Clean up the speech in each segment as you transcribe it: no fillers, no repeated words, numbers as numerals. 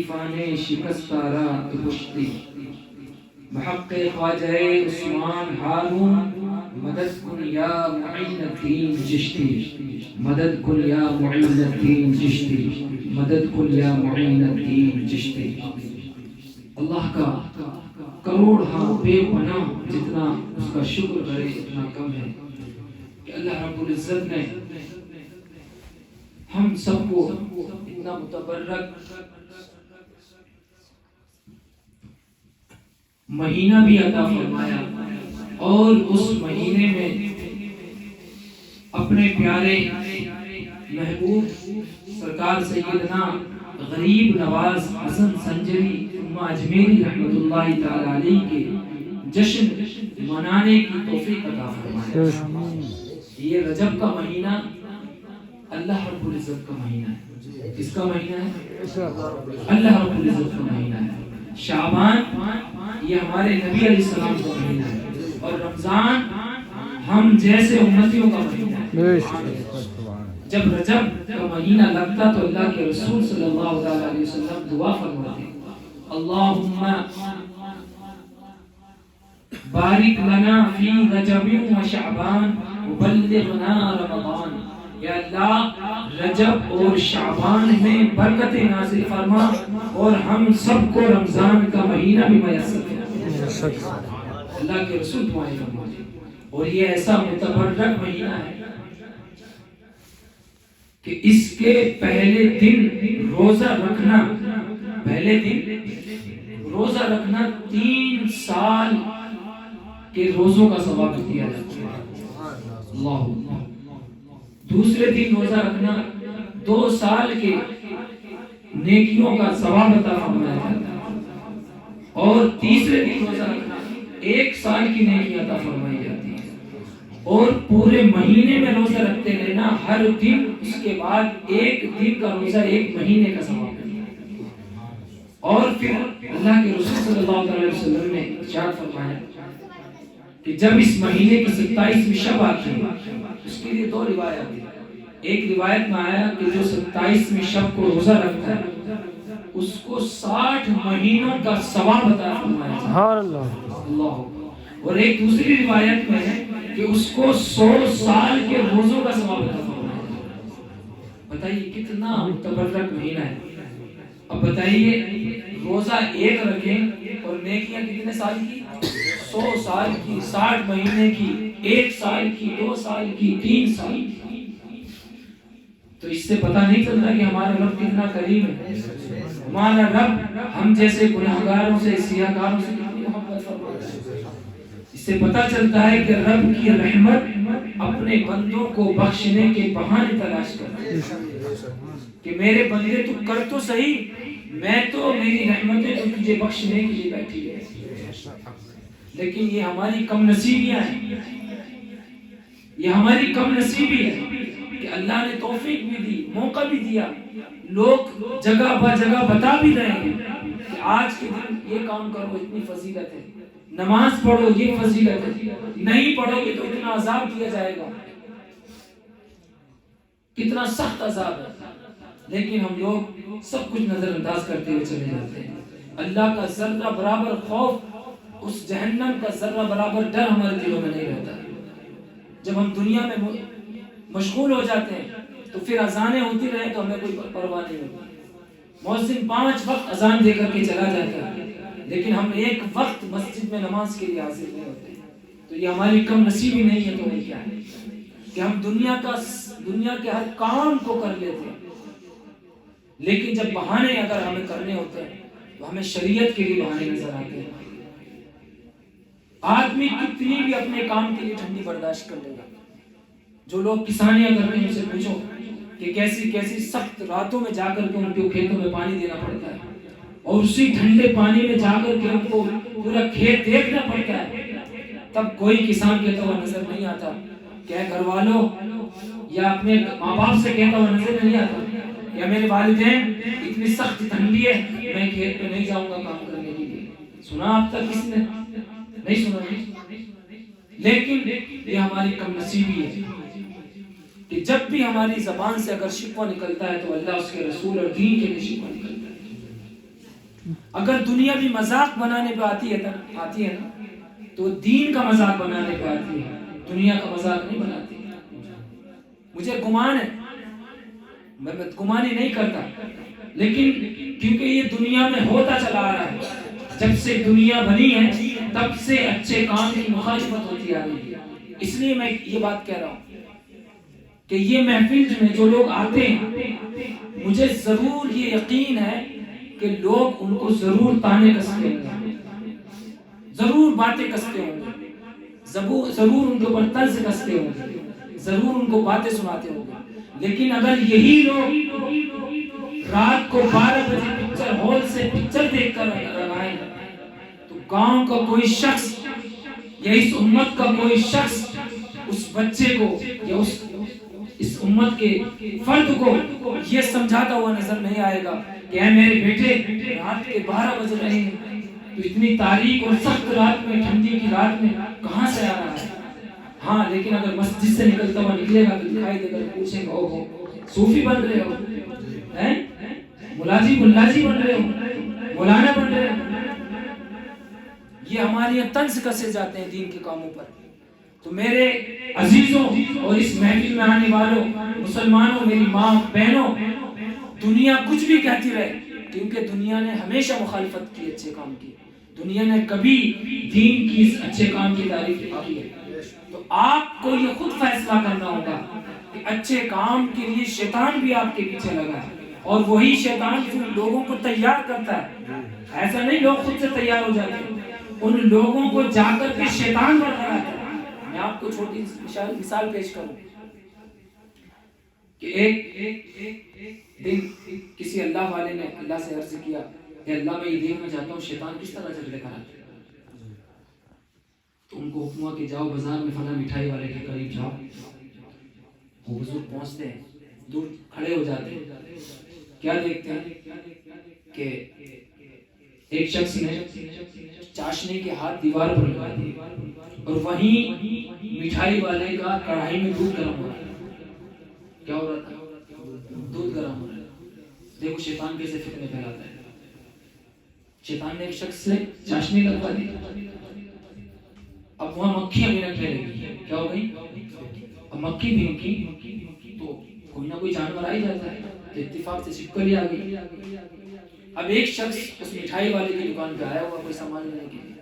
حریفان شکستہ را تو پشتی بحق خواجہ عثمان ہارون مدد کن یا معین الدین چشتی مدد کن یا معین الدین چشتی مدد کن یا معین الدین چشتی۔ اللہ کا کروڑ ہاں بے پناہ جتنا اس کا شکر کرے اتنا کم ہے کہ اللہ رب العزت نے ہم سب کو اتنا متبرک مہینہ بھی عطا فرمایا، اور اس مہینے میں اپنے پیارے محبوب سرکار سیدنا غریب نواز حسن سنجری اجمیری رحمت اللہ تعالی علیہ کے جشن منانے کی توفیق عطا فرمائے۔ یہ رجب کا مہینہ اللہ رب العزت کا مہینہ ہے۔ کس کا مہینہ ہے؟ اللہ رب العزت کا مہینہ ہے۔ شعبان یہ ہمارے نبی علیہ السلام کا مہینہ ہے، اور رمضان ہم جیسے امتیوں کا مہینہ ہے۔ جب رجب کا مہینہ لگتا تو اللہ کے رسول صلی اللہ علیہ وسلم دعا فرماتے ہیں، اللہم بارک لنا فی رجب و شعبان وبلغنا رمضان۔ یا اللہ رجب اور شعبان میں برکت نازل فرما اور ہم سب کو رمضان کا مہینہ بھی میسر فرما۔ اللہ کے رسول دعائیں فرماتے ہیں، اور یہ ایسا متبرک مہینہ ہے کہ اس کے پہلے دن روزہ رکھنا، پہلے دن روزہ رکھنا 3 سال کے روزوں کا ثواب دیا جاتا ہے۔ اللہ دوسرے دن روزہ رکھنا 2 سال کے نیکیوں کا ثواب عطا فرمایا جاتا ہے، اور تیسرے دن روزہ رکھنا 1 سال کی نیکی عطا فرمائی جاتی ہے، اور پورے مہینے میں روزہ رکھتے رہنا، ہر دن اس کے بعد 1 دن کا روزہ 1 مہینے کا ثواب ہے۔ اور پھر اللہ کے رسول صلی اللہ علیہ وسلم نے ارشاد فرمایا کہ جب اس مہینے کی 27ویں شب آتی ہے، اس کے لیے 2 روایت ہیں۔ ایک روایت میں آیا کہ جو 27ویں شب کو روزہ رکھتا ہے اس کو 60 مہینوں کا ثواب عطا فرمایا جاتا ہے۔ اللہ۔ اور ایک دوسری روایت میں ہے کہ اس کو 100 سال کے روزوں کا ثواب عطا فرمایا جاتا ہے۔ بتائیے کتنا متبرک مہینہ ہے۔ اب بتائیے روزہ 1 رکھیں اور نیکیاں کتنے سال کی؟ 100 سال کی، 60 مہینے کی، 1 سال کی، 2 سال کی، 3 سال کی۔ تو اس سے پتہ نہیں چلتا کہ ہمارا رب کتنا کریم ہے۔ ہمارا رب ہم جیسے گناہگاروں سے، سیاہکاروں سے کتنی محبت فرماتا ہے۔ اس سے پتہ چلتا ہے کہ رب کی رحمت اپنے بندوں کو بخشنے کے بہانے تلاش کرتا ہے کہ میرے بندے تو کر تو صحیح، میں تو میری رحمتیں تو تجھے بخشنے کے لیے بیٹھی ہے۔ لیکن یہ ہماری کم نصیبیاں ہیں، یہ ہماری کم نصیبی ہے کہ اللہ نے توفیق بھی دی، موقع بھی دیا، لوگ جگہ بہ جگہ بتا بھی رہے ہیں کہ آج کے دن یہ کام کرو، اتنی فضیلت ہے، نماز پڑھو یہ فضیلت ہے، نہیں پڑھو گے تو اتنا عذاب دیا جائے گا، کتنا سخت عذاب ہے۔ لیکن ہم لوگ سب کچھ نظر انداز کرتے ہوئے چلے جاتے ہیں۔ اللہ کا ذرہ برابر خوف، اس جہنم کا ذرہ برابر ڈر ہمارے دلوں میں نہیں رہتا۔ جب ہم دنیا میں مشغول ہو جاتے ہیں تو پھر اذانیں ہوتی رہے تو ہمیں کوئی پرواہ نہیں ہوتی۔ مؤذن 5 وقت اذان دے کر کے چلا جاتا ہے، لیکن ہم 1 وقت مسجد میں نماز کے لیے حاضر نہیں ہوتے۔ تو یہ ہماری کم نصیبی نہیں ہے تو نہیں کیا ہے کہ ہم دنیا کے ہر کام کو کر لیتے ہیں، لیکن جب بہانے اگر ہمیں کرنے ہوتے ہیں تو ہمیں شریعت کے لیے بہانے نظر آتے ہیں۔ آدمی کتنی بھی اپنے کام کے لیے ٹھنڈی برداشت کر لے گا۔ جو لوگ کسانیاں کرتے ہیں ان سے پوچھو کہ کیسی سخت راتوں میں جا کر کے ان کو کھیتوں میں پانی دینا پڑتا ہے، اور اسی ٹھنڈے پانی میں جا کر کے ان کو پورا کھیت دیکھنا پڑتا ہے، تب کوئی کسان کہتا ہوا نظر نہیں آتا، کیا گھر والوں یا اپنے ماں باپ سے کہتا ہوا نظر نہیں آتا، یا میرے والدین اتنی سخت ٹھنڈی ہے میں کھیت پہ نہیں جاؤں گا کام کرنے کے لیے۔ سنا آپ تک کس نے؟ نہیں سنا۔ لیکن یہ ہماری کم نصیبی ہے کہ جب بھی ہماری زبان سے اگر شکوہ نکلتا ہے تو اللہ اس کے رسول اور دین کے لیے شکوہ نکلتا ہے۔ اگر دنیا بھی مذاق بنانے پہ آتی ہے نا تو دین کا مذاق بنانے پہ آتی ہے، دنیا کا مذاق نہیں بناتی. مجھے گمان ہے، میں گمانی نہیں کرتا، لیکن کیونکہ یہ دنیا میں ہوتا چلا آ رہا ہے، جب سے دنیا بنی ہے تب سے اچھے کام کی مخالفت ہوتی آ رہی ہے. اس لیے میں یہ بات کہہ رہا ہوں کہ یہ محفل میں جو لوگ آتے ہیں، مجھے ضرور یہ یقین ہے کہ لوگ ان کو ضرور تانے کستے ہوں گے، ضرور باتیں کستے ہوں گے، ضرور ان کے اوپر طنز کستے ہوں گے، ضرور ان کو باتیں سناتے ہوں گے. لیکن اگر یہی لوگ رات کو 12 بجے پکچر ہال سے پکچر دیکھ کر آئیں تو گاؤں کا کوئی شخص یا اس امت کا کوئی شخص اس بچے کو یا اس امت کے فرد کو یہ سمجھاتا ہوا نظر نہیں آئے گا کہ اے میرے بیٹے رات کے 12 بج رہے ہیں تو اتنی تاریک اور سخت رات میں، ٹھنڈی کی رات میں کہاں سے آ رہا ہے. ہاں لیکن اگر مسجد سے نکلتا ہوا نکلے گا تو دکھائی دے کر پوچھیں گے اوہ صوفی بن رہے ہو، ملاجی بن رہے ہو، مولانا بن رہے ہو. یہ ہمارے یہاں طنز کسے جاتے ہیں دین کے کاموں پر. تو میرے عزیزوں اور اس محفل میں آنے والوں مسلمانوں، میری ماں بہنوں، دنیا کچھ بھی کہتی رہے، کیونکہ دنیا نے ہمیشہ مخالفت کی اچھے کام کی، دنیا نے کبھی دین کی اس اچھے کام کی تعریف نہیں کی ہے. تو آپ کو یہ خود فیصلہ کرنا ہوگا کہ اچھے کام کے لیے شیطان بھی آپ کے پیچھے لگا ہے، اور وہی شیطان جو لوگوں کو تیار کرتا ہے. ایسا نہیں لوگ خود سے تیار ہو جاتے ہیں، ان لوگوں کو جا کر کے شیطان بنا رہا ہے. میں آپ کو چھوٹی مثال پیش کروں کہ ایک دن کسی اللہ والے نے اللہ سے عرض کیا کہ اللہ میں یہ دیکھنا چاہتا ہوں شیطان کس طرح جھگڑے کراتے ہیں. تو ان کو حکم ہوا کہ جاؤ بازار میں فلاں مٹھائی والے کے قریب جاؤ. وہ بزرگ پہنچتے ہیں، دور کھڑے ہو جاتے ہیں، کیا دیکھتے ہیں کہ ایک شخص نے چاشنی کے ہاتھ دیوار پر لگا دیے اور وہیں مٹھائی والے کا کڑھائی میں دودھ گرم ہو رہا ہے. کیا ہو رہا تھا؟ دودھ گرم ہو رہا ہے. دیکھو شیطان کیسے فتنے پھیلاتا ہے. شیطان نے ایک شخص سے چاشنی لگوا دی، اب وہاں مکھیاں بھنکنے لگی. کیا ہو گئی؟ اب مکھی بھنکی تو کوئی نہ کوئی جانور آ ہی جاتا ہے، تو اتفاق سے چھپکلی آ گئی. اب ایک شخص اس مٹھائی والے کی دکان پہ آیا ہوا کوئی سامان لینے کے لیے.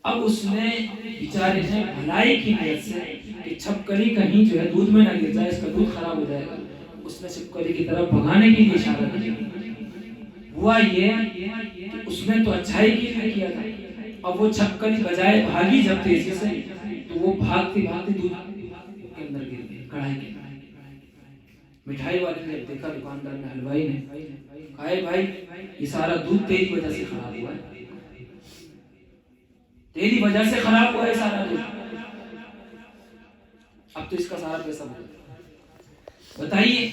اب اس نے بیچارے نے بھلائی کی نیت سے کہ چھپکلی کہیں جو ہے دودھ میں نہ گر جائے، اس کا دودھ خراب ہو جائے گا، اس نے چھپکلی کی طرف بھگانے کے لیے اشارہ کیا. ہوا یہ کہ اس نے تو اچھائی کی لیے کیا تھا، اب وہ چھپکلی بجائے بھاگی جب تیزی سے تو وہ بھاگتے دودھ کے اندر گر گئی، کڑھائی کے. مٹھائی والے نے دیکھا، دکاندار نے، حلوائی نے کہا بھائی یہ سارا دودھ تیری وجہ سے خراب ہوا ہے، تیری وجہ سے خراب ہوا ہے سارا دودھ، اب تو اس کا سارا پیسہ بھر. بتائیے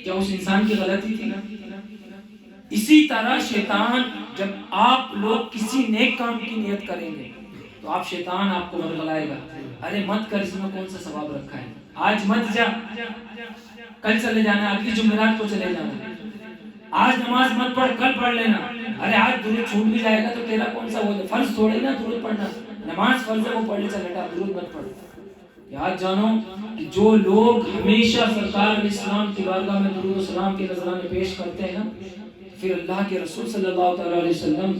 کیا اس انسان کی غلطی تھی؟ اسی طرح شیطان جب آپ لوگ کسی نیک کام کی نیت کریں گے تو شیطان آپ کو ورگلائے گا. ارے مت کر، اس میں کون سا ثواب رکھا ہے، آج مت جا، کل چلے جانا، اگلی جمعرات کو چلے جانا، آج نماز مت پڑھ کل پڑھ لینا. ارے آج درود چھوٹ بھی جائے گا تو تیرا کون سا وہ فرض تھوڑے نا درود پڑھنا، نماز فرض ہے وہ پڑھ لے، چل بیٹا درود مت پڑھ. یاد جانو کہ جو لوگ ہمیشہ سرکار علیہ السلام کی بارگاہ میں درود و سلام کے نذرانے پیش کرتے ہیں نا، پھر اللہ کے رسول صلی اللہ تعالی علیہ وسلم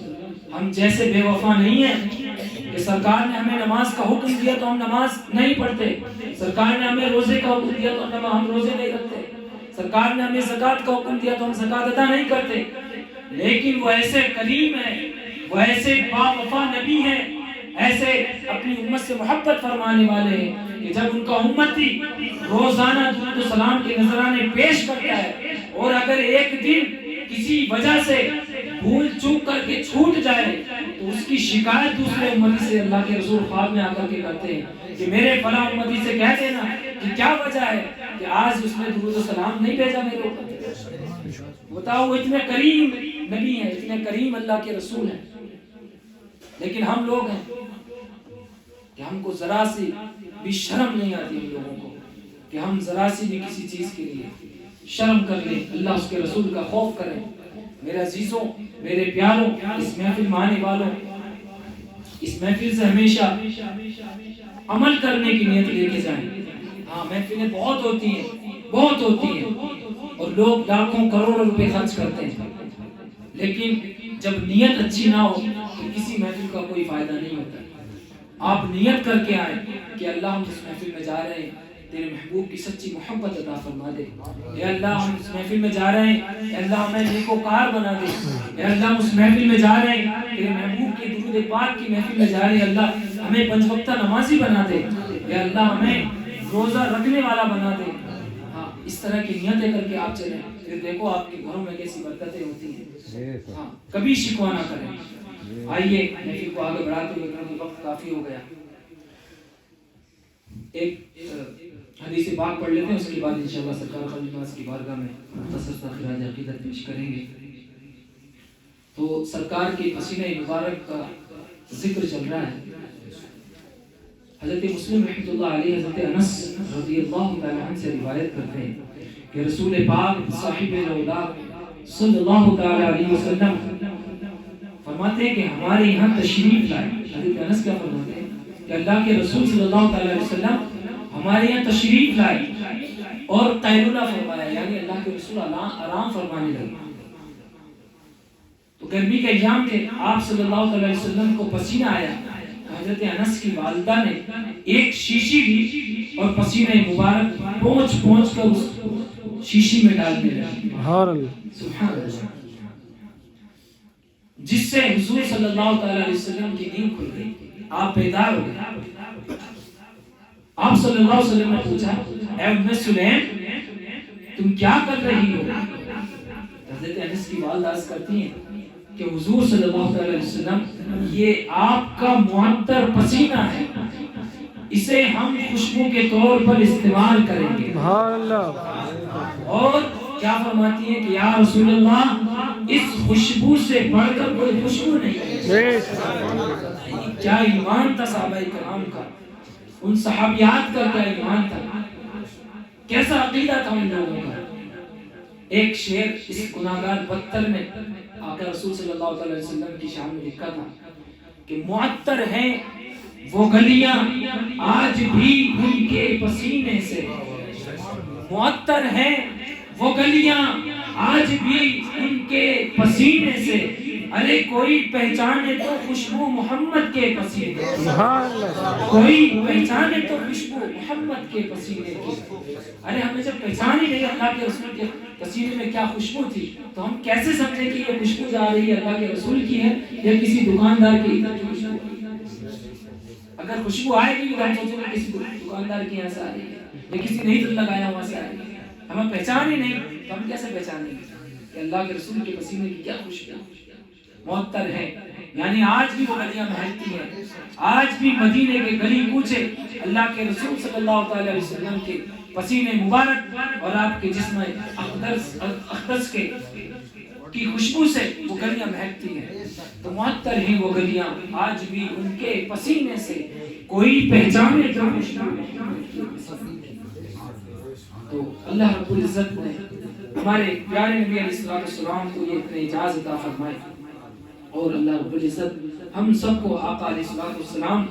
ہم جیسے بے وفا نہیں ہیں کہ سرکار نے ہمیں نماز کا حکم دیا تو ہم نماز نہیں پڑھتے، سرکار نے ہمیں روزے کا حکم دیا تو ہم روزے نہیں رکھتے، سرکار نے ہمیں زکوٰۃ کا حکم دیا تو ہم زکوٰۃ ادا نہیں کرتے. لیکن وہ ایسے کریم ہیں، وہ ایسے با وفا نبی ہیں، ایسے اپنی امت سے محبت فرمانے والے ہیں کہ جب ان کا امتی روزانہ درود و سلام کے نذرانے پیش کرتا ہے اور اگر ایک دن کسی وجہ سے بھول چوک کر کے چھوٹ جائے تو اس کی شکایت دوسرے امتی سے اللہ کے رسول خواب میں آ کر کے کرتے ہیں کہ میرے فلاں امتی سے کہہ دینا کہ کیا وجہ ہے کہ آج اس نے درود و سلام نہیں بھیجا میرے اوپر. بتاؤ وہ اتنے کریم نبی ہیں، اتنے کریم اللہ کے رسول ہیں، لیکن ہم لوگ ہیں کہ ہم کو ذرا سی بھی شرم نہیں آتی ہم لوگوں کو کہ ہم ذرا سی بھی کسی چیز کے لیے شرم کر لیں، اللہ اس کے رسول کا خوف کریں. میرے عزیزوں، میرے پیاروں، اس محفل میں آنے والوں، اس محفل سے ہمیشہ عمل کرنے کی نیت لے کے جائیں. ہاں محفلیں بہت ہوتی ہیں اور لوگ لاکھوں کروڑوں روپے خرچ کرتے ہیں، لیکن جب نیت اچھی نہ ہو تو کسی محفل کا کوئی فائدہ نہیں ہوتا. آپ نیت کر کے آئیں کہ اللہ ہم اس محفل میں جا رہے ہیں تیرے محبوب کی سچی محبت عطا فرما دے. اے اللہ ہم اس محفل میں جا رہے ہیں، اے اللہ ہمیں نیکوکار بنا دے. اے اللہ ہم اس محفل میں جا رہے ہیں تیرے محبوب کے درود پاک کی محفل میں جا رہے ہیں، اللہ ہمیں پنج وقتہ نمازی بنا دے. اے اللہ ہمیں روزہ رکھنے والا بنا دے. ہاں اس طرح کی نیتیں کر کے آپ چلیں، پھر دیکھو آپ کے گھروں میں کیسی برکتیں ہوتی ہیں. ہاں کبھی شکوہ نہ کریں. آئیے محفل کو آگے بڑھاتے ہوئے کیونکہ وقت کافی ہو گیا. ایک حدیث پاک پڑھ لیتے ہیں، اس کے بعد انشاءاللہ سرکار خلیل نواز کی بارگاہ میں مختصر سا خراج عقیدت پیش کریں گے. تو سرکار کے پسینہ مبارک کا ذکر چل رہا ہے. حضرت مسلم رحمۃ اللہ علیہ حضرت انس رضی اللہ تعالی عنہ سے روایت کرتے ہیں کہ رسول پاک صاحب الاولاد صلی اللہ تعالی علیہ وسلم فرماتے ہیں کہ ہمارے یہاں تشریف لائے. حضرت انس کیا فرماتے ہیں کہ اللہ کے رسول صلی اللہ تعالی علیہ وسلم ہمارے یہاں تشریف لائے اور قیلولہ فرمایا، یعنی اللہ کے رسول آرام فرمانے لگے. تو گرمی کے ایام تھے، آپ صلی اللہ علیہ وسلم کو پسینہ آیا. حضرت انس کی والدہ نے ایک شیشی لی اور پسینہ مبارک پہنچ کر اس شیشی میں ڈال دیا. سبحان اللہ. جس سے حضور صلی اللہ علیہ وسلم کی نیند کھل گئی، آپ بیدار ہو گئے. آپ صلی اللہ علیہ وسلم نے پوچھا، اے ام سلیم تم کیا کر رہی ہو؟ حضرت انس کی والدہ عرض کرتی ہیں کہ حضور صلی اللہ علیہ وسلم یہ آپ کا معطر پسینہ ہے، اسے ہم خوشبو کے طور پر استعمال کریں گے. اور کیا فرماتی ہیں کہ یا رسول اللہ اس خوشبو سے بڑھ کر کوئی خوشبو نہیں ہے. کیا ایمان تھا صحابہ کرام کا، ان صحابیات کا کیا ایمان تھا، کیسا عقیدہ تھا ان لوگوں کا. ایک شعر اس گناہگار بدتر میں آقا رسول صلی اللہ علیہ وسلم کی شان میں لکھا تھا کہ معطر ہیں وہ گلیاں آج بھی ان کے پسینے سے، معطر ہیں وہ گلیاں آج بھی ان کے پسینے سے، ارے کوئی پہچانے تو خوشبو محمد کے پسینے کی، کوئی پہچانے تو خوشبو محمد کے پسینے کی. ارے ہمیں جب پہچان ہی نہیں اللہ کے رسول کے پسینے میں کیا خوشبو تھی تو ہم کیسے سمجھیں کہ یہ خوشبو جا رہی ہے اللہ کے رسول کی ہے یا کسی دکاندار کی ادھر کی خوشبو. اگر خوشبو آئے گی تو ہم سوچیں گے کسی دکاندار کی یہاں سے آ رہی ہے یا کسی نہیں دل لگایا وہاں سے آ رہی ہے. ہمیں پہچان ہی نہیں تو ہم کیسے پہچانیں گے کہ اللہ کے رسول کے پسینے کی کیا خوشبو معطر ہے. یعنی آج بھی وہ گلیاں مہکتی ہیں، آج بھی مدینے کے گلی کوچے اللہ کے رسول صلی اللہ علیہ وسلم کے پسینے مبارک اور آپ کے جسم اقدس کے کی خوشبو سے وہ گلیاں مہکتی ہیں. تو معطر ہیں وہ گلیاں آج بھی ان کے پسینے سے، کوئی پہچانے تو خوشبو. تو اللہ رب العزت نے ہمارے پیارے نبی علیہ السلام کو یہ اتنے اجازت عطا فرمائے اور اللہ رب العزت ہم سب کو آقا علیہ السلام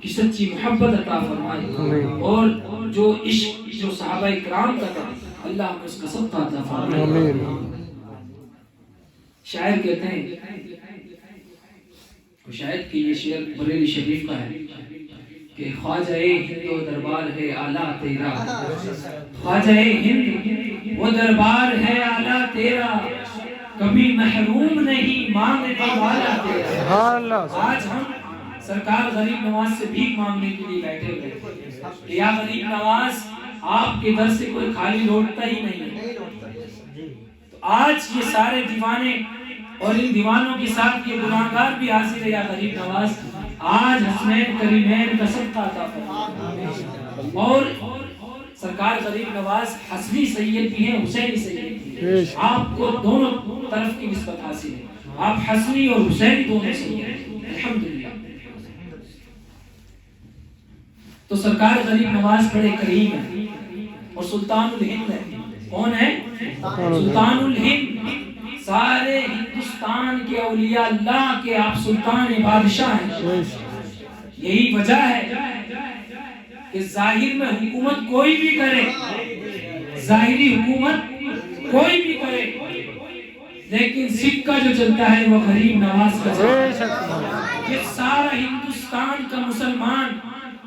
کی سچی محبت عطا فرمائے اور جو عشق جو صحابہ کرام کا تھا اللہ ہمیں اس کا صدقہ عطا فرمائے. شاعر کہتے ہیں، شاید کہ یہ شعر بریلی شریف کا ہے کہ خواجہ ہند و دربار ہے اعلیٰ تیرا، خواجہ ہند و دربار ہے اعلیٰ تیرا، کبھی محروم نہیں مانگنے والا تیرا. آج ہم سرکار غریب نواز سے بھیک مانگنے کے لیے بیٹھے ہوئے کہ یا غریب نواز آپ کے در سے کوئی خالی لوٹتا ہی نہیں ہے. تو آج یہ سارے دیوانے اور ان دیوانوں کے ساتھ یہ گناہگار بھی حاضر ہے یا غریب نواز، آج حسنین کریمین کا صدقہ عطا فرمائے. اور سرکار غریب نواز حسنی سید بھی ہیں، حسینی سید بھی ہیں. آپ کو دونوں طرف کی نسبت حاصل ہے، آپ حسنی اور حسینی دونوں سید ہیں الحمدللہ. تو سرکار غریب نواز بڑے کریم ہیں اور سلطان الہند ہے. کون ہے؟ سلطان الہند سارے ہندوستان کے اولیاء اللہ کے آپ سلطان بادشاہ ہیں. یہی وجہ ہے کہ ظاہر میں حکومت کوئی بھی کرے, ظاہری حکومت کوئی بھی کرے, لیکن سکہ جو چلتا ہے وہ غریب نواز کا چلتا ہے. یہ سارا ہندوستان کا مسلمان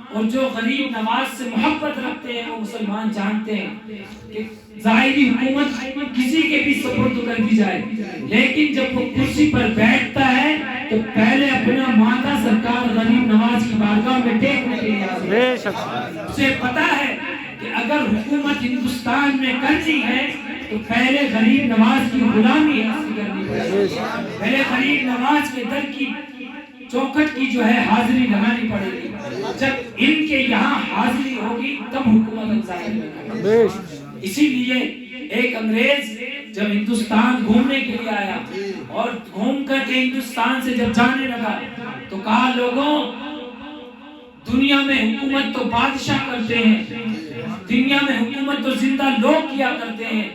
اور جو غریب نواز سے محبت رکھتے ہیں وہ مسلمان جانتے ہیں کہ ظاہری حکومت کسی کے بھی سپرد کر دی جائے, لیکن جب وہ کرسی پر بیٹھتا ہے تو پہلے اپنا ماتھا سرکار غریب نواز کی بارگاہ میں ٹیکنے کے لیے اسے پتا ہے کہ اگر حکومت ہندوستان میں کرنی ہے تو پہلے غریب نواز کی غلامی حاصل کرنی پڑے گی, پہلے غریب نواز کے در کی چوکھٹ کی جو ہے حاضری لگانی پڑے گی. جب ان کے یہاں حاضری ہوگی تب حکومت ظاہر ہوگی. اسی لیے ایک انگریز جب ہندوستان گھومنے کے لیے آیا اور گھوم کر کے ہندوستان سے جب جانے لگا تو کہا لوگوں دنیا میں حکومت تو بادشاہ کرتے ہیں, دنیا میں حکومت تو زندہ لوگ کیا کرتے ہیں,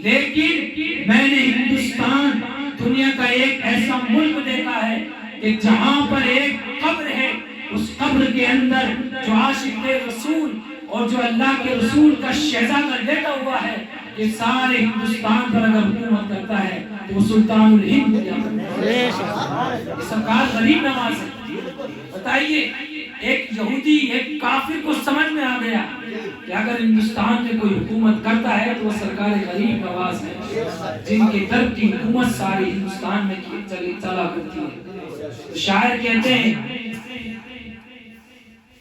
لیکن میں نے ہندوستان دنیا کا ایک ایسا ملک دیکھا ہے کہ جہاں پر ایک قبر ہے, اس قبر کے اندر جو عاشق رسول اور جو اللہ کے رسول کا شہزادہ لیٹا ہوا ہے, کہ سارے ہندوستان پر اگر حکومت کرتا ہے تو وہ سلطان الہند کیا کرتا ہے. سرکار غریب نواز ہے. بتائیے ایک یہودی ایک کافر کو سمجھ میں آ گیا کہ اگر ہندوستان میں کوئی حکومت کرتا ہے تو وہ سرکار غریب نواز ہے, جن کے در کی حکومت ساری ہندوستان میں چلا کرتی ہے. شاعر کہتے ہیں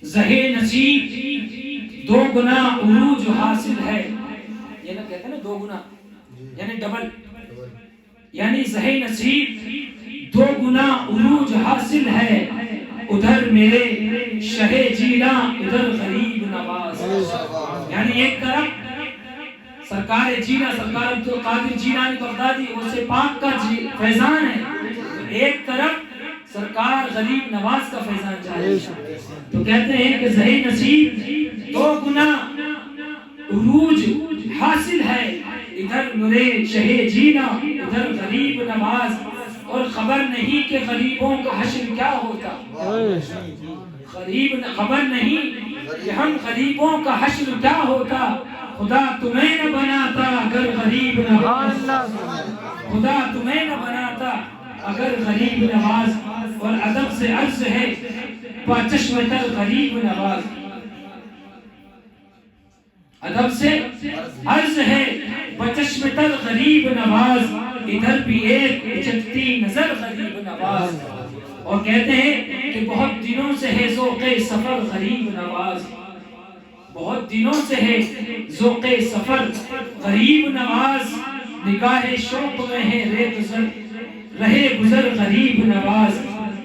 زہے نصیب دو گنا عروج حاصل ہے, یہ نہ کہتے ہیں نا دو گنا یعنی ڈبل, یعنی زہے نصیب دو گنا عروج حاصل ہے, ادھر میرے شہ جینا ادھر غریب نواز. یعنی ایک طرف سرکار جینا سرکار عبدالقادر جیلانی بغدادی غوث پاک کا فیضان ہے, ایک طرف سرکار غریب نواز کا فیضان جاری ہے. تو کہتے ہیں کہ زہے نصیب دو گنا عروج حاصل ہے, ادھر میرے شہ جینا ادھر غریب نواز. اور خبر نہیں کہ غریبوں کا حشر کیا ہوتا, خبر نہیں کہ ہم غریبوں کا حشر کیا ہوتا. خدا تمہیں نہ بناتا اگر غریب نواز, خدا تمہیں نہ بناتا اگر غریب نواز. اور ادب سے عرض ہے پاچشم تر غریب نواز, ادب سے عرض ہے بچشم تر غریب نواز, ادھر بھی ایک اچھتی نظر غریب نواز. اور کہتے ہیں کہ بہت دنوں سے ہے ذوق سفر غریب نواز, بہت دنوں سے ہے ذوق سفر غریب نواز. نگاہ شوق میں ہے رہے گزر غریب نواز,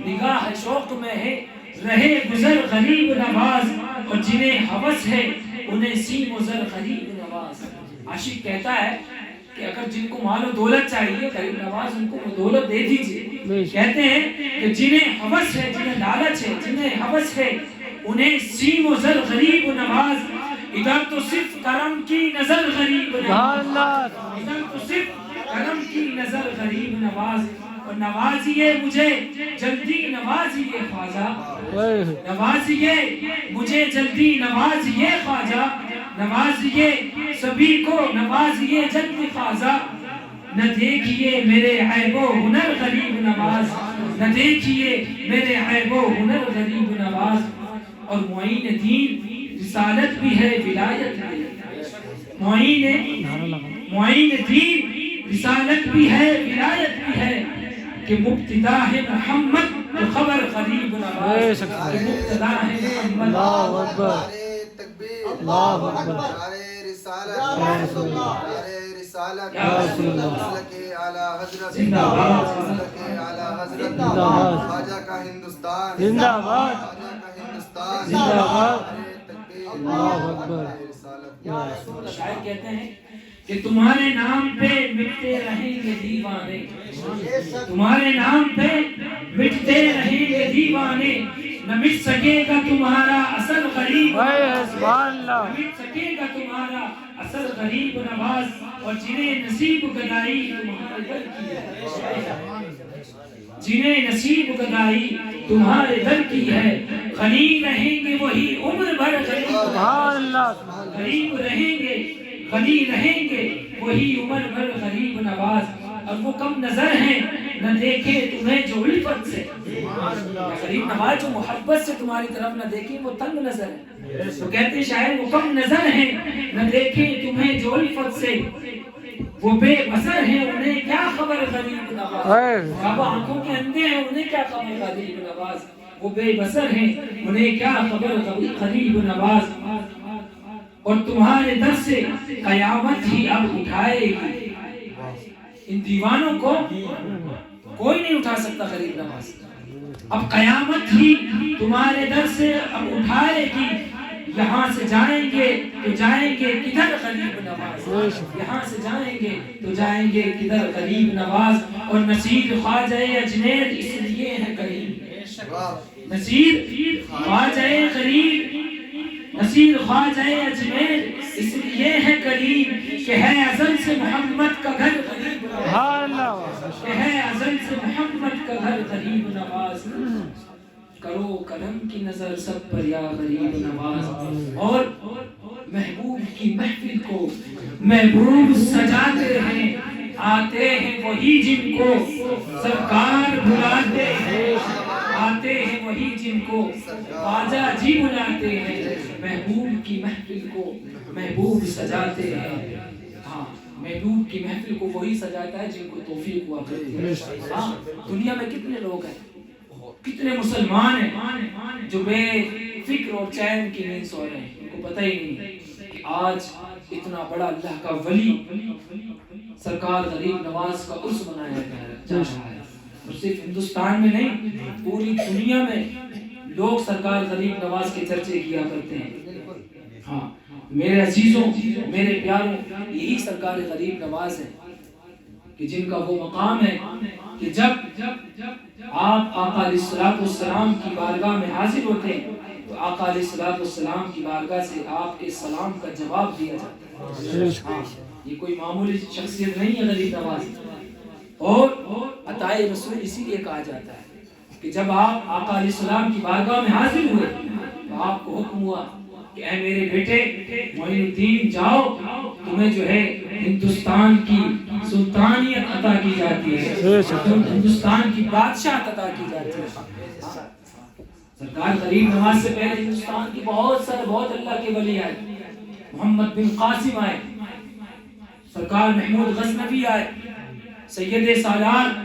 نگاہ شوق میں ہے رہے گزر غریب نواز. اور جنہیں ہوس ہے انہیں سیم و زر غریب نواز. عاشق کہتا ہے کہ اگر جن کو مال و دولت چاہیے غریب نواز ان کو وہ دولت دے دیجئے. کہتے ہیں کہ جنہیں ہوس ہے, جنہیں لالچ ہے, جنہیں ہوس ہے انہیں سیم و زر غریب نواز. ادھر تو صرف کرم کی نظر غریب نواز, ادھر تو صرف کرم کی نظر غریب نواز. اور نوازیے مجھے جلدی نوازیے خواجہ, نوازیے مجھے جلدی نوازیے خواجہ, نوازیے سبھی کو نوازیے جلدی خواجہ. نہ دیکھیے میرے عیب و ہنر غریب نواز, نہ دیکھیے میرے عیب و ہنر غریب نواز. اور معین دین رسالت بھی ہے ولایت بھی ہے, معین دین رسالت بھی ہے ولایت بھی ہے. کہ مبتدا ہے محمد تو خبر غریب نواز, کہ مبتدا ہے محمد. اللہ اکبر, اللہ اکبر. نعرہ رسالت, نعرہ رسالت, مسلک اعلی حضرت زندہ باد, مسلک اعلی حضرت زندہ باد. خواجہ کا ہندوستان زندہ باد, خواجہ کا ہندوستان زندہ باد. اللہ اکبر. شاعر کہتے ہیں کہ تمہارے نام پہ مٹتے رہیں گے دیوانے, تمہارے نام پہ مٹتے رہیں گے دیوانے. نہ مٹ سکے گا تمہارا اثر غریب, نہ مٹ سکے گا تمہارا اصل غریب نواز اور جنہیں نصیب گدائی تمہارے در کی ہے، جنہیں نصیب گدائی تمہارے در کی ہے، غنی رہیں گے وہی عمر بھر غریب رہیں گے، غنی رہیں گے وہی عمر بھر غریب نواز، اور وہ کم نظر ہیں نہ دیکھے تمہیں جو الفت سے، غریب نواز جو محبت سے تمہاری طرف نہ دیکھیں وہ تنگ نظر ہے، تو کہتے ہیں شاعر وہ کم نظر ہیں نہ دیکھیں تمہیں جو الفت سے، وہ بے بصر ہیں انہیں کیا خبر غریب نواز، اب آنکھوں کے اندھے ہیں انہیں کیا خبر غریب نواز، وہ بے بصر ہیں انہیں کیا خبر غریب نواز، اور تمہارے در سے قیامت ہی اب اٹھائے گی، ان دیوانوں کو کوئی نہیں اٹھا سکتا غریب نواز، اب قیامت ہی تمہارے در سے اب اٹھائے گی، یہاں سے جائیں گے تو جائیں گے کدھر غریب نواز، یہاں سے جائیں گے تو جائیں گے کدھر غریب نواز، اور نصیر خواجہ اجمیر اس لیے ہے قریب، نصیر خواجہ غریب، نصیر خواجہ اجمیر اس لیے ہے قریب کہ ہے ازل سے محمد کا گھر غریب نواز، کہ ہے ازل سے محمد کا گھر غریب نواز، کرو کرم کی نظر سب پر یا غریب نواز، اور محبوب کی محفل کو محبوب سجاتے ہیں، آتے ہیں وہی جن کو سرکار بلاتے ہیں، آتے ہیں وہی جن کو خواجہ جی بلاتے ہیں، محبوب کی محفل کو محبوب سجاتے ہیں، ہاں محبوب کی محفل کو وہی سجاتا ہے جن کو توفیق ہوا کرتی ہے۔ ہاں دنیا میں کتنے لوگ ہیں، کتنے مسلمان ہیں جو بے فکر اور چین کی نیند سو رہے ہیں، ان کو پتہ ہی نہیں کہ آج اتنا بڑا اللہ کا ولی سرکار غریب نواز کا عرس منایا جا رہا ہے، اور صرف ہندوستان میں نہیں پوری دنیا میں لوگ سرکار غریب نواز کے چرچے کیا کرتے ہیں۔ ہاں میرے عزیزوں، میرے پیاروں، یہی سرکار غریب نواز ہے کہ جن کا وہ مقام ہے کہ جب آپ آقا علیہ السلام کی بارگاہ میں حاضر ہوتے ہیں تو آقا علیہ السلام کی بارگاہ سے آپ کے سلام کا جواب دیا جاتا ہے۔ ہاں یہ کوئی معمولی شخصیت نہیں ہے غریب نواز، اور عطائے رسول اسی لیے کہا جاتا ہے کہ جب آپ آقا علیہ السلام کی بارگاہ میں حاضر ہوئے تو آپ کو حکم ہوا کہ اے میرے بیٹے معین الدین جاؤ، تمہیں جو ہے ہندوستان کی سلطانیت عطا کی جاتی ہے، ہندوستان کی بادشاہت عطا کی جاتی ہے۔ سرکار غریب نواز سے پہلے ہندوستان کی بہت اللہ کے ولی آئے، محمد بن قاسم آئے، سرکار محمود غزنوی آئے، سید سالار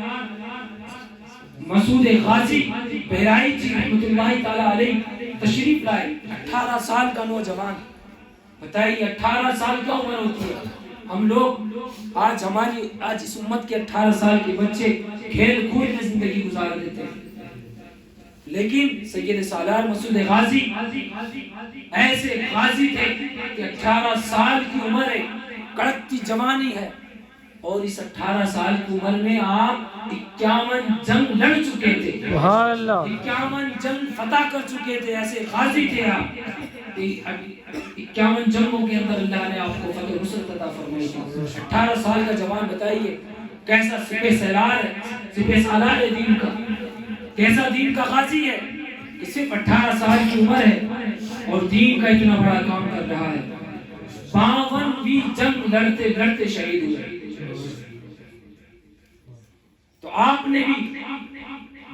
مسعود غازی بہرائچ رحمۃ اللہ تعالی علیہ تشریف لائے، 18 سال کا نوجوان، بتائیے 18 سال کیا عمر ہوتی ہے؟ ہم لوگ آج اس امت کے 18 سال کے بچے کھیل کود میں زندگی گزار دیتے ہیں، لیکن سید سالار مسعود غازی ایسے غازی تھے کہ 18 سال کی عمر ہے، کڑکتی جوانی ہے، اور اس 18 سال کی عمر میں آپ 51 جنگ لڑ چکے تھے، 51 جنگ فتح کر چکے تھے، ایسے غازی تھے آپ۔ 51 جنگوں کے اندر اللہ نے آپ کو فتح نصرت عطا فرمائی تھی۔ 18 سال کا جوان، بتائیے کیسا سپہ سالار ہے، سپہ سالار ہے دین کا، کیسا دین کا غازی ہے کہ صرف 18 سال کی عمر ہے اور دین کا اتنا بڑا کام کر رہا ہے۔ 52ویں جنگ لڑتے لڑتے شہید ہوئے۔ تو آپ نے بھی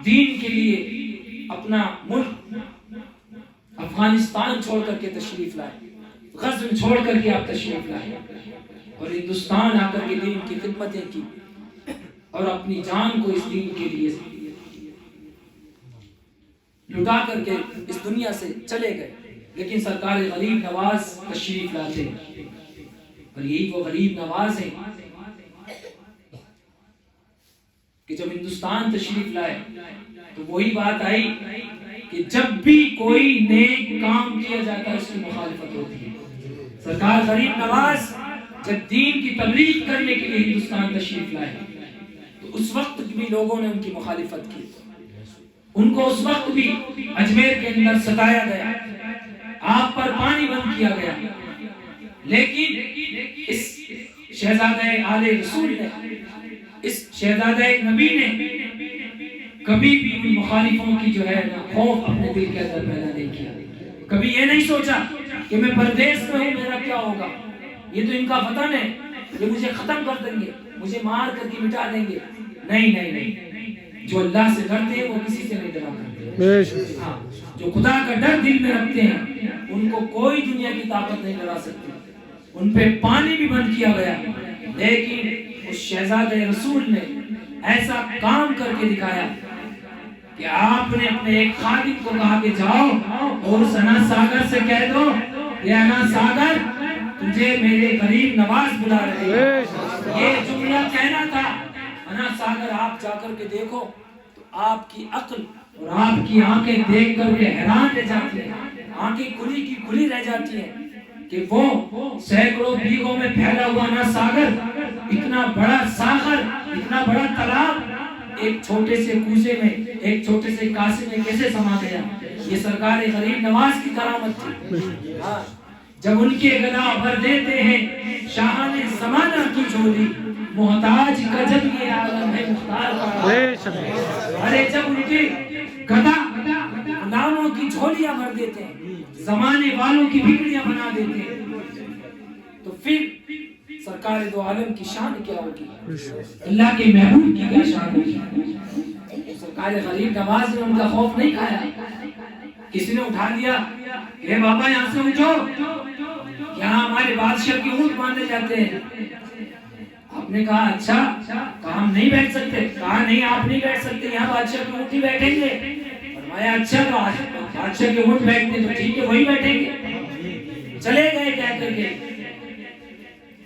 دین کے لیے اپنا ملک افغانستان چھوڑ کر کے تشریف لائے، غزن چھوڑ کر کے آپ تشریف لائے، اور ہندوستان آ کر کے دین کی خدمتیں کی، اور اپنی جان کو اس دین کے لیے لٹا کر کے اس دنیا سے چلے گئے۔ لیکن سرکار غریب نواز تشریف لاتے ہیں، اور یہی وہ غریب نواز ہیں کہ جب ہندوستان تشریف لائے تو وہی بات آئی کہ جب بھی کوئی نیک کام کیا جاتا ہے اس کی مخالفت ہوتی ہے۔ سرکار غریب نواز جب دین کی تبلیغ کرنے کے لیے ہندوستان تشریف لائے تو اس وقت بھی لوگوں نے ان کی مخالفت کی، ان کو اس وقت بھی اجمیر کے اندر ستایا گیا، آپ پر پانی بند کیا گیا، لیکن اس شہزادہ آل رسول نے، اس شہزادہ نبی نے کبھی بھی ان مخالفوں کی جو ہے نا خوف اپنے دل کے اندر پیدا نہیں کیا. کبھی یہ نہیں سوچا کہ میں پردیس میں ہوں میرا کیا ہوگا، یہ تو ان کا وطن ہے، یہ مجھے ختم کر دیں گے، مجھے مار کر کے مٹا دیں گے. نہیں نہیں نہیں، جو اللہ سے ڈرتے ہیں وہ کسی سے نہیں ڈرا کرتے. ہاں، جو خدا کا ڈر دل میں رکھتے ہیں ان کو کوئی دنیا کی طاقت نہیں ڈرا سکتی. ان پہ پانی بھی بند کیا گیا، لیکن اس شہزادہ رسول نے ایسا کام کر کے دکھایا کہ آپ نے اپنے ایک خادم کو کہا کہ جاؤ اور انا ساگر سے کہہ دو کہ انا ساگر تجھے میرے غریب نواز بلا رہے ہیں. یہ جملہ کہنا تھا. انا ساگر آپ جا کر کے دیکھو تو آپ کی عقل اور آپ کی آنکھیں دیکھ کر کے حیران رہ جاتی ہیں، آنکھیں کھلی کی کھلی رہ جاتی ہیں کہ وہ سینکڑوں بیگھوں میں پھیلا ہوا انا ساگر، اتنا بڑا ساغر، اتنا بڑا تالاب ایک چھوٹے سے کوزے میں، ایک چھوٹے سے کاسے میں کیسے سما گیا. یہ سرکار غریب نواز کی کرامت تھی. جب ان کے گلا بھر دیتے ہیں شاہان زمانہ کی جھولی، محتاج کا جب یہ عالم ہے مختار کا. ارے جب ان کے گدا غلاموں کی جھولیاں بھر دیتے ہیں، زمانے والوں کی بگڑیاں بنا دیتے ہیں، تو پھر سرکار دو عالم کی شان کیا ہوگی، اللہ کے محبوب کی کیا شان ہوگی. سرکار غریب نواز نے ان کا خوف نہیں کھایا. کسی نے اٹھا دیا، اے بابا یہاں سے اٹھو، یہاں ہمارے بادشاہ کی اونٹ باندھے جاتے ہیں. آپ نے کہا اچھا، کہا ہم نہیں بیٹھ سکتے. کہا نہیں آپ نہیں بیٹھ سکتے، یہاں بادشاہ کی اونٹ ہی بیٹھیں گے. فرمایا اچھا، تو بادشاہ کے اونٹ بیٹھتے تو ٹھیک ہے وہی بیٹھیں گے. چلے گئے کہہ کر کے.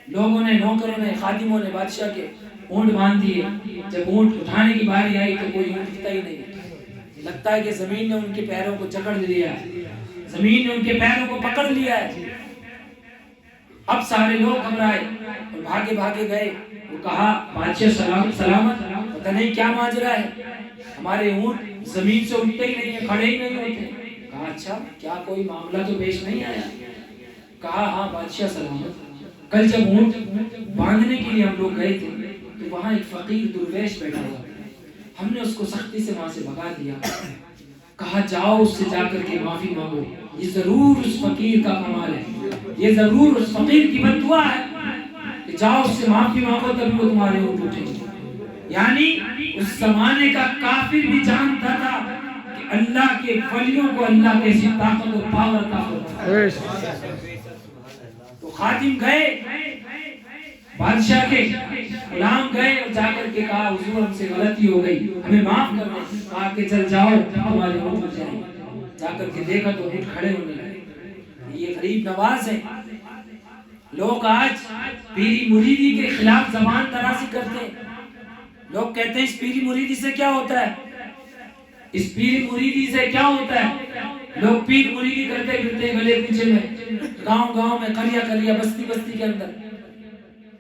لوگوں نے، نوکروں نے، خادموں نے بادشاہ کے اونٹ باندھ دیے. جب اونٹ اٹھانے کی باری آئی تو کوئی اونٹ دکھتا ہی نہیں. لگتا ہے کہ زمین نے ان کے پیروں کو جکڑ لیا ہے، زمین نے ان کے پیروں کو پکڑ لیا ہے. اب سارے لوگ گھبرائے اور بھاگے بھاگے گئے. وہ کہا بادشاہ سلامت، پتہ نہیں کیا ماجرا ہے، ہمارے اونٹ زمین سے اٹھتے ہی نہیں ہیں، کھڑے ہی نہیں ہوتے. کہا اچھا، کیا کوئی معاملہ تو پیش نہیں آیا؟ کہا ہاں بادشاہ سلامت، کل جب اونٹ باندھنے کے لیے ہم لوگ گئے تھے تو وہاں ایک فقیر درویش بیٹھا ہوا، ہم نے اس کو سختی سے وہاں سے بھگا دیا. کہا جاؤ اس سے جا کر کے معافی مانگو، یہ ضرور اس فقیر کا کمال ہے، یہ ضرور اس فقیر کی بد دعا ہے کہ جاؤ اس سے معافی مانگو تب وہ تمہارے اونٹ اٹھیں گے. یعنی اس زمانے کا کافر بھی جانتا تھا کہ اللہ کے ولیوں کو اللہ کیسی طاقت و پاور عطا کرتا ہے. تو خادم گئے، بادشاہ کے غلام گئے اور جا کر کے کہا حضور ہم سے غلطی ہو گئی، ہمیں معاف کر دیں. کہا کہ چل جاؤ ہمارے اونٹ اٹھ جائیں. جا کر کے دیکھا تو اونٹ کھڑے ہونے لگے. یہ غریب نواز ہے. لوگ آج پیری مریدی کے خلاف زبان درازی کرتے ہیں. لوگ کہتے ہیں اس پیری مریدی سے کیا ہوتا ہے، اس پیری مریدی سے کیا ہوتا ہے. لوگ پیر مریدی کرتے پھرتے گلے پیچھے میں، گاؤں گاؤں میں، قریہ قریہ، بستی بستی کے اندر.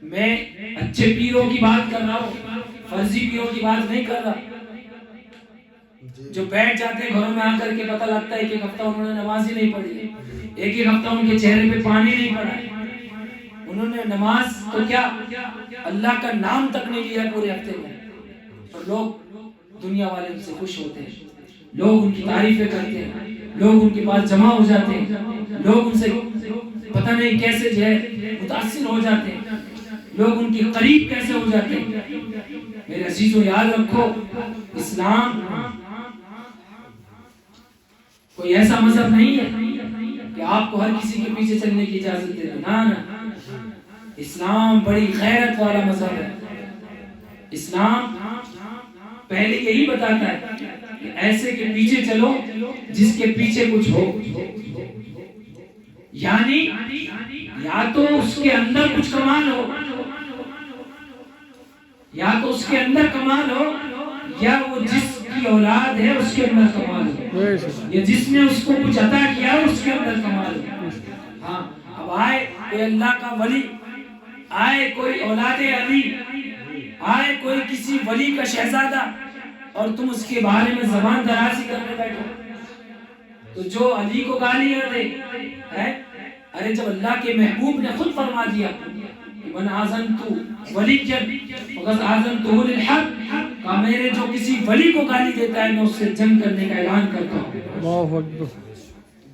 میں اچھے پیروں کی بات کر رہا ہوں، فرضی پیروں کی بات نہیں کر رہا. جو بیٹھ جاتے ہیں گھروں میں آ کر کے پتہ لگتا ہے کہ ایک ہفتہ انہوں نے نماز ہی نہیں پڑھی، ایک ہفتہ ان کے چہرے پہ پانی نہیں پڑا، انہوں نے نماز تو کیا اللہ کا نام تک نہیں لیا پورے ہفتے میں. اور لوگ دنیا والے ان سے خوش ہوتے ہیں، لوگ ان کی تعریفیں کرتے ہیں، لوگ ان کے پاس جمع ہو جاتے ہیں، لوگ ان سے پتہ نہیں کیسے جو ہے متاثر ہو جاتے ہیں، لوگ ان کے قریب کیسے ہو جاتے ہیں. میرے عزیزو یاد رکھو، اسلام کوئی ایسا مذہب نہیں ہے کہ آپ کو ہر کسی کے پیچھے چلنے کی اجازت دے دے. نہ، اسلام بڑی غیرت والا مذہب ہے. اسلام پہلے یہی بتاتا ہے کہ ایسے کے پیچھے چلو جس کے پیچھے کچھ ہو. یعنی یا تو اس کے اندر کچھ کمال ہو، یا تو اس کے اندر کمال ہو، یا وہ جس کی اولاد ہے اس کے اندر کمال ہو، یا جس نے اس کو کچھ عطا کیا اس کے اندر کمال ہو. ہاں، اب آئے کوئی اللہ کا ولی، آئے کوئی اولاد علی، آئے کوئی کسی ولی کا شہزادہ، اور تم اس کے بارے میں زبان درازی کرنے بیٹھو، تو جو علی کو گالیاں دے، ارے جب اللہ کے محبوب نے خود فرما دیا کہ من آذنتو ولیًا فقد آذنتہ للحرب، کہا میرے جو کسی ولی کو گالی دیتا ہے میں اس سے جنگ کرنے کا اعلان کرتا ہوں۔ اللہ اکبر۔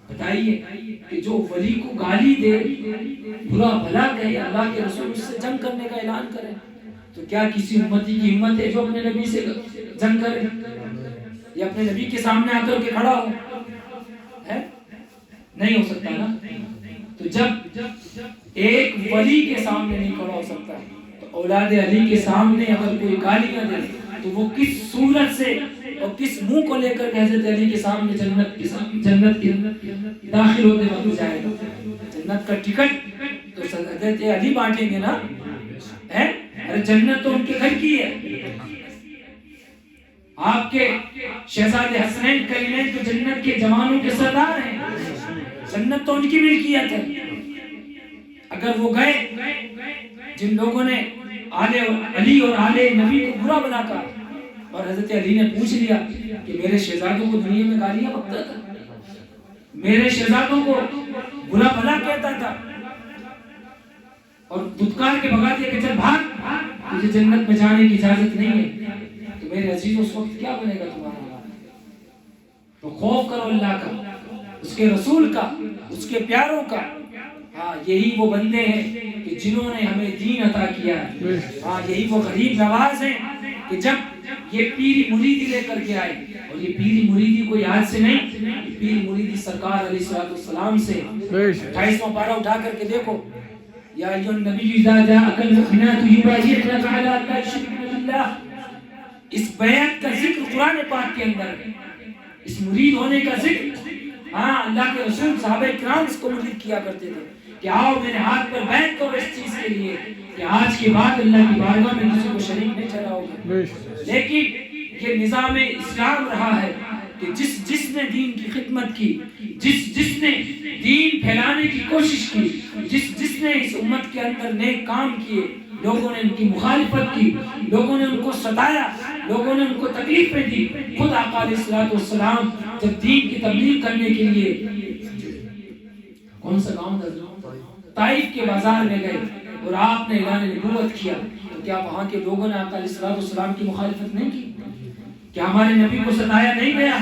بتائیے کہ جو ولی کو گالی دے، برا بھلا کہے، اللہ کے رسول اس سے جنگ کرنے کا اعلان کرے، تو کیا کسی امتی کی ہمت ہے جو اپنے نبی سے جنگ کرے یا اپنے نبی کے سامنے آ کر کے کھڑا ہو؟ ہے نہیں ہو سکتا نا۔ تو جب ایک ولی کے سامنے نہیں کھڑا ہو سکتا تو اولاد علی کے سامنے اگر کوئی گالیاں دے تو وہ کس صورت سے اور کس منہ کو لے کر حضرت علی کے سامنے جنت کی داخل ہوتے وقت جائے گا؟ جنت کا ٹکٹ تو حضرت علی بانٹیں گے نا، ہے؟ ارے جنت تو ان کے گھر کی ہے۔ آپ کے شہزادے حسنین کریمین تو جنت کے جوانوں کے سردار ہیں، جنت تو ان کی ملکیت ہے۔ اگر وہ گئے، جن لوگوں نے آل علی اور آل نبی کو برا بنا کہا اور حضرت علی نے پوچھ لیا کہ میرے شہزادوں کو دنیا میں گالیاں بکتا تھا، میرے شہزادوں کو برا بھلا کہتا تھا اور دھتکار کے بھگا دیا کہ چل بھاگ، تجھے جنت میں جانے کی اجازت نہیں ہے، تو میرے عزیز اس وقت کیا بنے گا تمہارا؟ تو خوف کرو اللہ کا، اس کے رسول کا، اس کے پیاروں کا۔ ہاں یہی وہ بندے ہیں کہ جنہوں نے ہمیں دین عطا کیا ہے۔ ہاں یہی وہ غریب نواز ہیں کہ جب یہ پیری مریدی لے کر کے آئے، اور یہ پیری مریدی کوئی آج سے نہیں، یہ پیری مریدی سرکار علیہ السلام سے 28واں پارہ اٹھا کر کے دیکھو، یا ایھا النبی اذا جاءک المؤمنات یبایعنک علی الا یشرکن باللہ، اس بیعت کا ذکر قرآن پاک کے اندر ہے، اس مرید ہونے کا ذکر۔ ہاں اللہ کے رسول صحابہ کرام اس کو مرید کیا کرتے تھے کہ آؤ میرے ہاتھ پر بیعت کرو اس چیز کے لیے کہ آج کے بعد اللہ کی بارگاہ میں کسی کو شریک نہیں ٹھہراؤ گے۔ لیکن یہ نظام اسلام رہا ہے کہ جس نے دین کی خدمت کی، جس نے دین پھیلانے کی کوشش کی، جس نے اس امت کے اندر نیک کام کیے، لوگوں نے ان کی مخالفت کی، لوگوں نے ان کو ستایا، لوگوں نے ان کو تکلیفیں دی۔ خود آقا علیہ السلام جب دین کی تبلیغ کرنے کے لیے کون سا گاؤں تھا؟ طائف کے بازار میں گئے اور آپ نے اعلان نبوت کیا، تو کیا وہاں کے لوگوں نے آقا علیہ السلام کی مخالفت نہیں کی؟ کیا ہمارے نبی کو ستایا نہیں گیا؟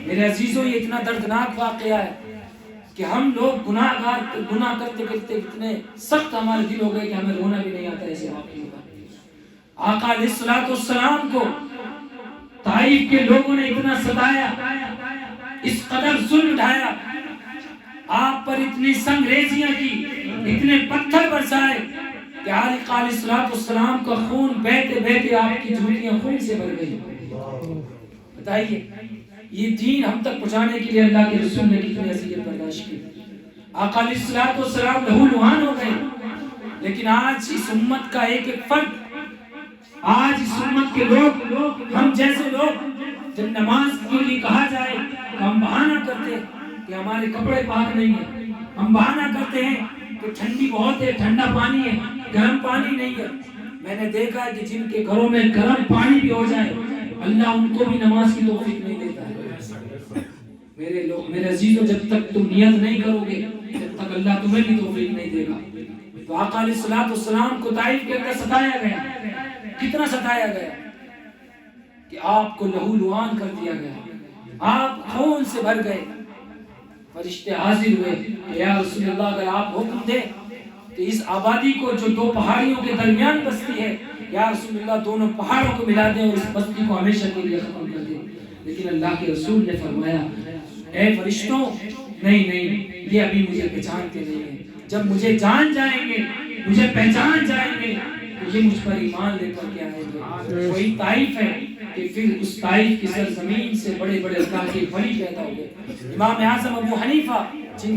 میرے عزیزوں یہ اتنا دردناک واقعہ ہے کہ ہم لوگ گناہ کرتے کرتے اتنے سخت ہمارے دل ہو گئے کہ ہمیں رونا بھی نہیں آتا ایسے واقعوں کا۔ آقا علیہ السلام کو طائف کے لوگوں نے اتنا ستایا، اس قدر ظلم ڈھایا، آپ پر اتنی سنگریزیاں کی، اتنے پتھر برسائے کہ آقا علیہ السلام کا خون بہتے بہتے آپ کی جوتیاں خون سے بھر گئی۔ بتائیے یہ دین ہم تک پہنچانے کے لیے اللہ کے رسول نے کتنی اذیت برداشت کی۔ آقا علیہ السلام لہو لہان ہو گئے، لیکن آج اس امت کا ایک ایک فرد، آج اس امت کے لوگ، ہم جیسے لوگ جب نماز کے لیے کہا جائے تو ہم بہانہ کرتے ہیں کہ ہمارے کپڑے پاک نہیں ہیں، ہم بہانہ کرتے ہیں کہ ٹھنڈی بہت ہے، ٹھنڈا پانی ہے، گرم پانی نہیں ہے۔ میں نے دیکھا ہے کہ جن کے گھروں میں گرم پانی بھی ہو جائے اللہ ان کو بھی نماز کی توفیق نہیں دیتا ہے۔ میرے عزیزوں جب تک تم نیت نہیں کرو گے جب تک اللہ تمہیں بھی توفیق نہیں دے گا۔ تو آقا علیہ السلام کو طائف کے اندر ستایا گیا، کتنا ستایا گیا کہ آپ کو لہو لہان کر دیا گیا، آپ خون سے بھر گئے۔ فرشتے حاضر ہوئے کہ یا رسول اللہ اگر آپ حکم دیں تو اس آبادی کو جو دو پہاڑیوں کے درمیان بستی ہے، یا رسول اللہ دونوں پہاڑوں کو ملا دیں اور اس بستی کو ہمیشہ کے لیے ختم کر دیں۔ لیکن اللہ کے رسول نے فرمایا اے فرشتوں نہیں، یہ ابھی مجھے پہچانتے نہیں ہیں، جب مجھے جان جائیں گے، مجھے پہچان جائیں گے تو یہ مجھ پر ایمان لے کر کے آئیں گے۔ وہی طائف ہے کہ پھر اس طائف کی سرزمین سے بڑے بڑے اللہ کے ولی پیدا ہوئے۔ امام اعظم ابو حنیفہ جن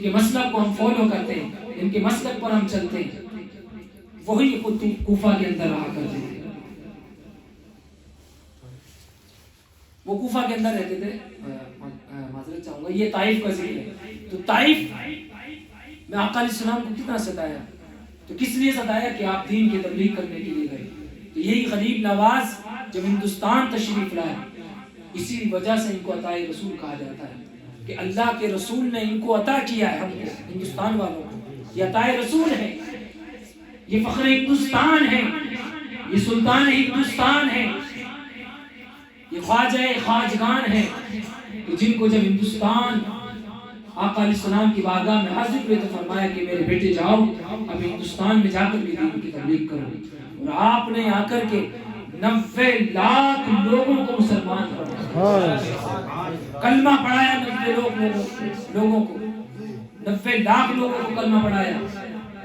کے مسلک کو ہم فالو کرتے ہیں، ان کے مسلک پر ہم چلتے ہیں، وہی خود کوفہ کے اندر رہا کرتے تھے، وہ کوفہ کے اندر رہتے تھے۔ معذرت چاہوں گا، یہ طائف کا ذکر ہے۔ تو طائف میں آقا علیہ السلام کو کتنا ستایا، تو کس لیے ستایا کہ آپ دین کی تبلیغ کرنے کے لیے گئے۔ تو یہی غریب نواز جب ہندوستان تشریف لائے، اسی وجہ سے ان کو عطائے رسول کہا جاتا ہے۔ کہ اللہ کے رسول نے ان کو عطا کیا ہے، ہم کو ہندوستان والوں کو یہ عطا رسول ہے، یہ فخر ہندوستان ہے، یہ سلطان ہندوستان ہے، یہ خواجہ خواجگان ہے، جن کو جب ہندوستان آقا علیہ السلام کی بارگاہ میں حاضر ہوئے تو فرمایا کہ میرے بیٹے جاؤ اب ہندوستان میں جا کر کے دین کی تبلیغ کرو، اور آپ نے آ کر کے 90 لاکھ لوگوں کو مسلمان کرایا، کلمہ پڑھایا 90 لوگوں کو، 90 لاکھ لوگوں کو کلمہ پڑھایا،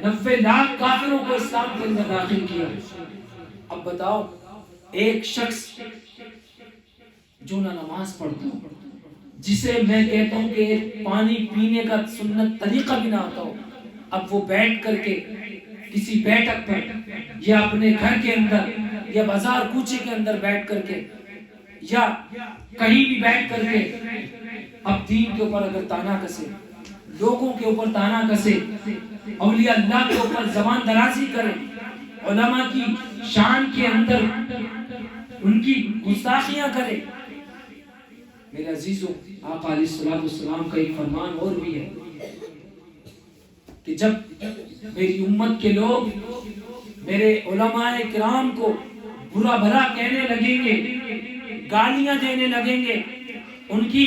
90 لاکھ کافروں کو اسلام کے اندر داخل کیا۔ اب بتاؤ ایک شخص جو نہ نماز پڑھتا ہو، جسے میں کہتا ہوں کہ پانی پینے کا سنت طریقہ بھی نہ آتا ہو، اب وہ بیٹھ کر کے کسی بیٹھک پر یا اپنے گھر کے اندر یا بازار کوچے کے اندر بیٹھ کر کے یا کہیں بھی بیٹھ کر کے اب دین کے اوپر اگر تانا کسے، لوگوں کے اوپر تانا کسے، اولیاء اللہ کے اوپر زبان درازی کرے، علماء کی شان کے اندر ان کی گستاخیاں کرے، میرے عزیزوں آقا علیہ السلام کا ایک فرمان اور بھی ہے کہ جب میری امت کے لوگ میرے علماء کرام کو برا بھلا کہنے لگیں گے، گالیاں دینے لگیں گے، ان کی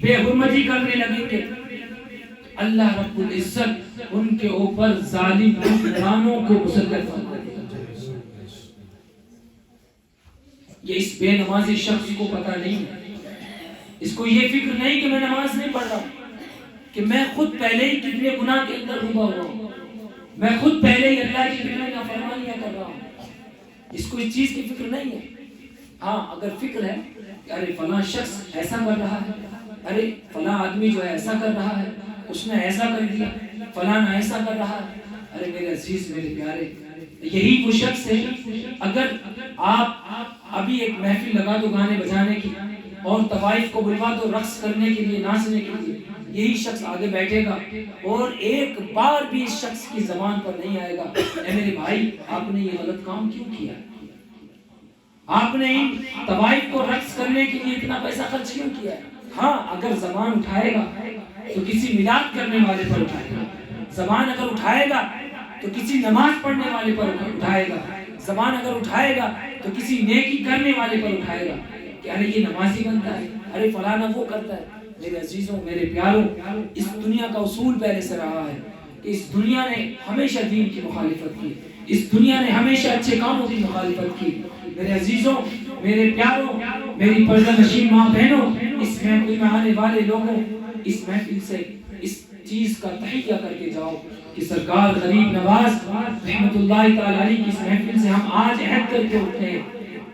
بے حرمتی کرنے لگیں گے، اللہ رب العزت ان کے اوپر ظالم حکمرانوں کو مسلط فرما دے گا۔ یہ اس بے نمازی شخص کو پتہ نہیں ہے، اس کو یہ فکر نہیں کہ میں نماز نہیں پڑھ رہا، کہ میں خود پہلے ہی کتنے گناہ کے اندر ڈوبا ہوا ہوں، میں خود پہلے ہی اللہ کی کتنے نافرمانیاں کر رہا ہوں، اس کو اس چیز کی فکر نہیں ہے۔ ہاں اگر فکر ہے کہ ارے فلاں شخص ایسا کر رہا ہے، ارے فلاں آدمی جو ہے ایسا کر رہا ہے، اس نے ایسا کر دیا، فلاں ایسا کر رہا ہے، ارے میرے عزیز میرے پیارے، یہی وہ شخص ہے۔ اگر آپ ابھی ایک محفل لگا دو گانے بجانے کی اور طوائف کو بلوا دو رقص کرنے کے لیے، ناچنے کے لیے، یہی شخص آگے بیٹھے گا اور ایک بار بھی اس شخص کی زبان پر نہیں آئے گا اے میرے بھائی آپ نے یہ غلط کام کیوں کیا، آپ نے ان طوائف کو رقص کرنے کے لیے اتنا پیسہ خرچ کیوں کیا ہے۔ ہاں اگر زبان اٹھائے گا تو کسی میلاد کرنے والے پر اٹھائے گا، زبان اگر اٹھائے گا تو کسی نماز پڑھنے والے پر اٹھائے گا، زبان اگر اٹھائے گا تو کسی نیکی کرنے والے پر اٹھائے گا کہ ارے یہ نمازی بنتا ہے، ارے فلانا وہ کرتا ہے۔ میرے عزیزوں میرے پیاروں، اس دنیا کا اصول پہلے سے رہا ہے کہ اس دنیا نے ہمیشہ دین کی مخالفت کی، اس دنیا نے ہمیشہ اچھے کاموں کی مخالفت کی۔ میرے عزیزوں میرے پیاروں، میری پردہ نشین ماں بہنوں، اس محفل میں آنے والے لوگوں، اس محفل سے اس چیز کا تحیہ کر کے جاؤ کہ سرکار غریب نواز رحمت اللہ تعالی علیہ کی اس محفل سے ہم آج عہد کر کے اٹھتے ہیں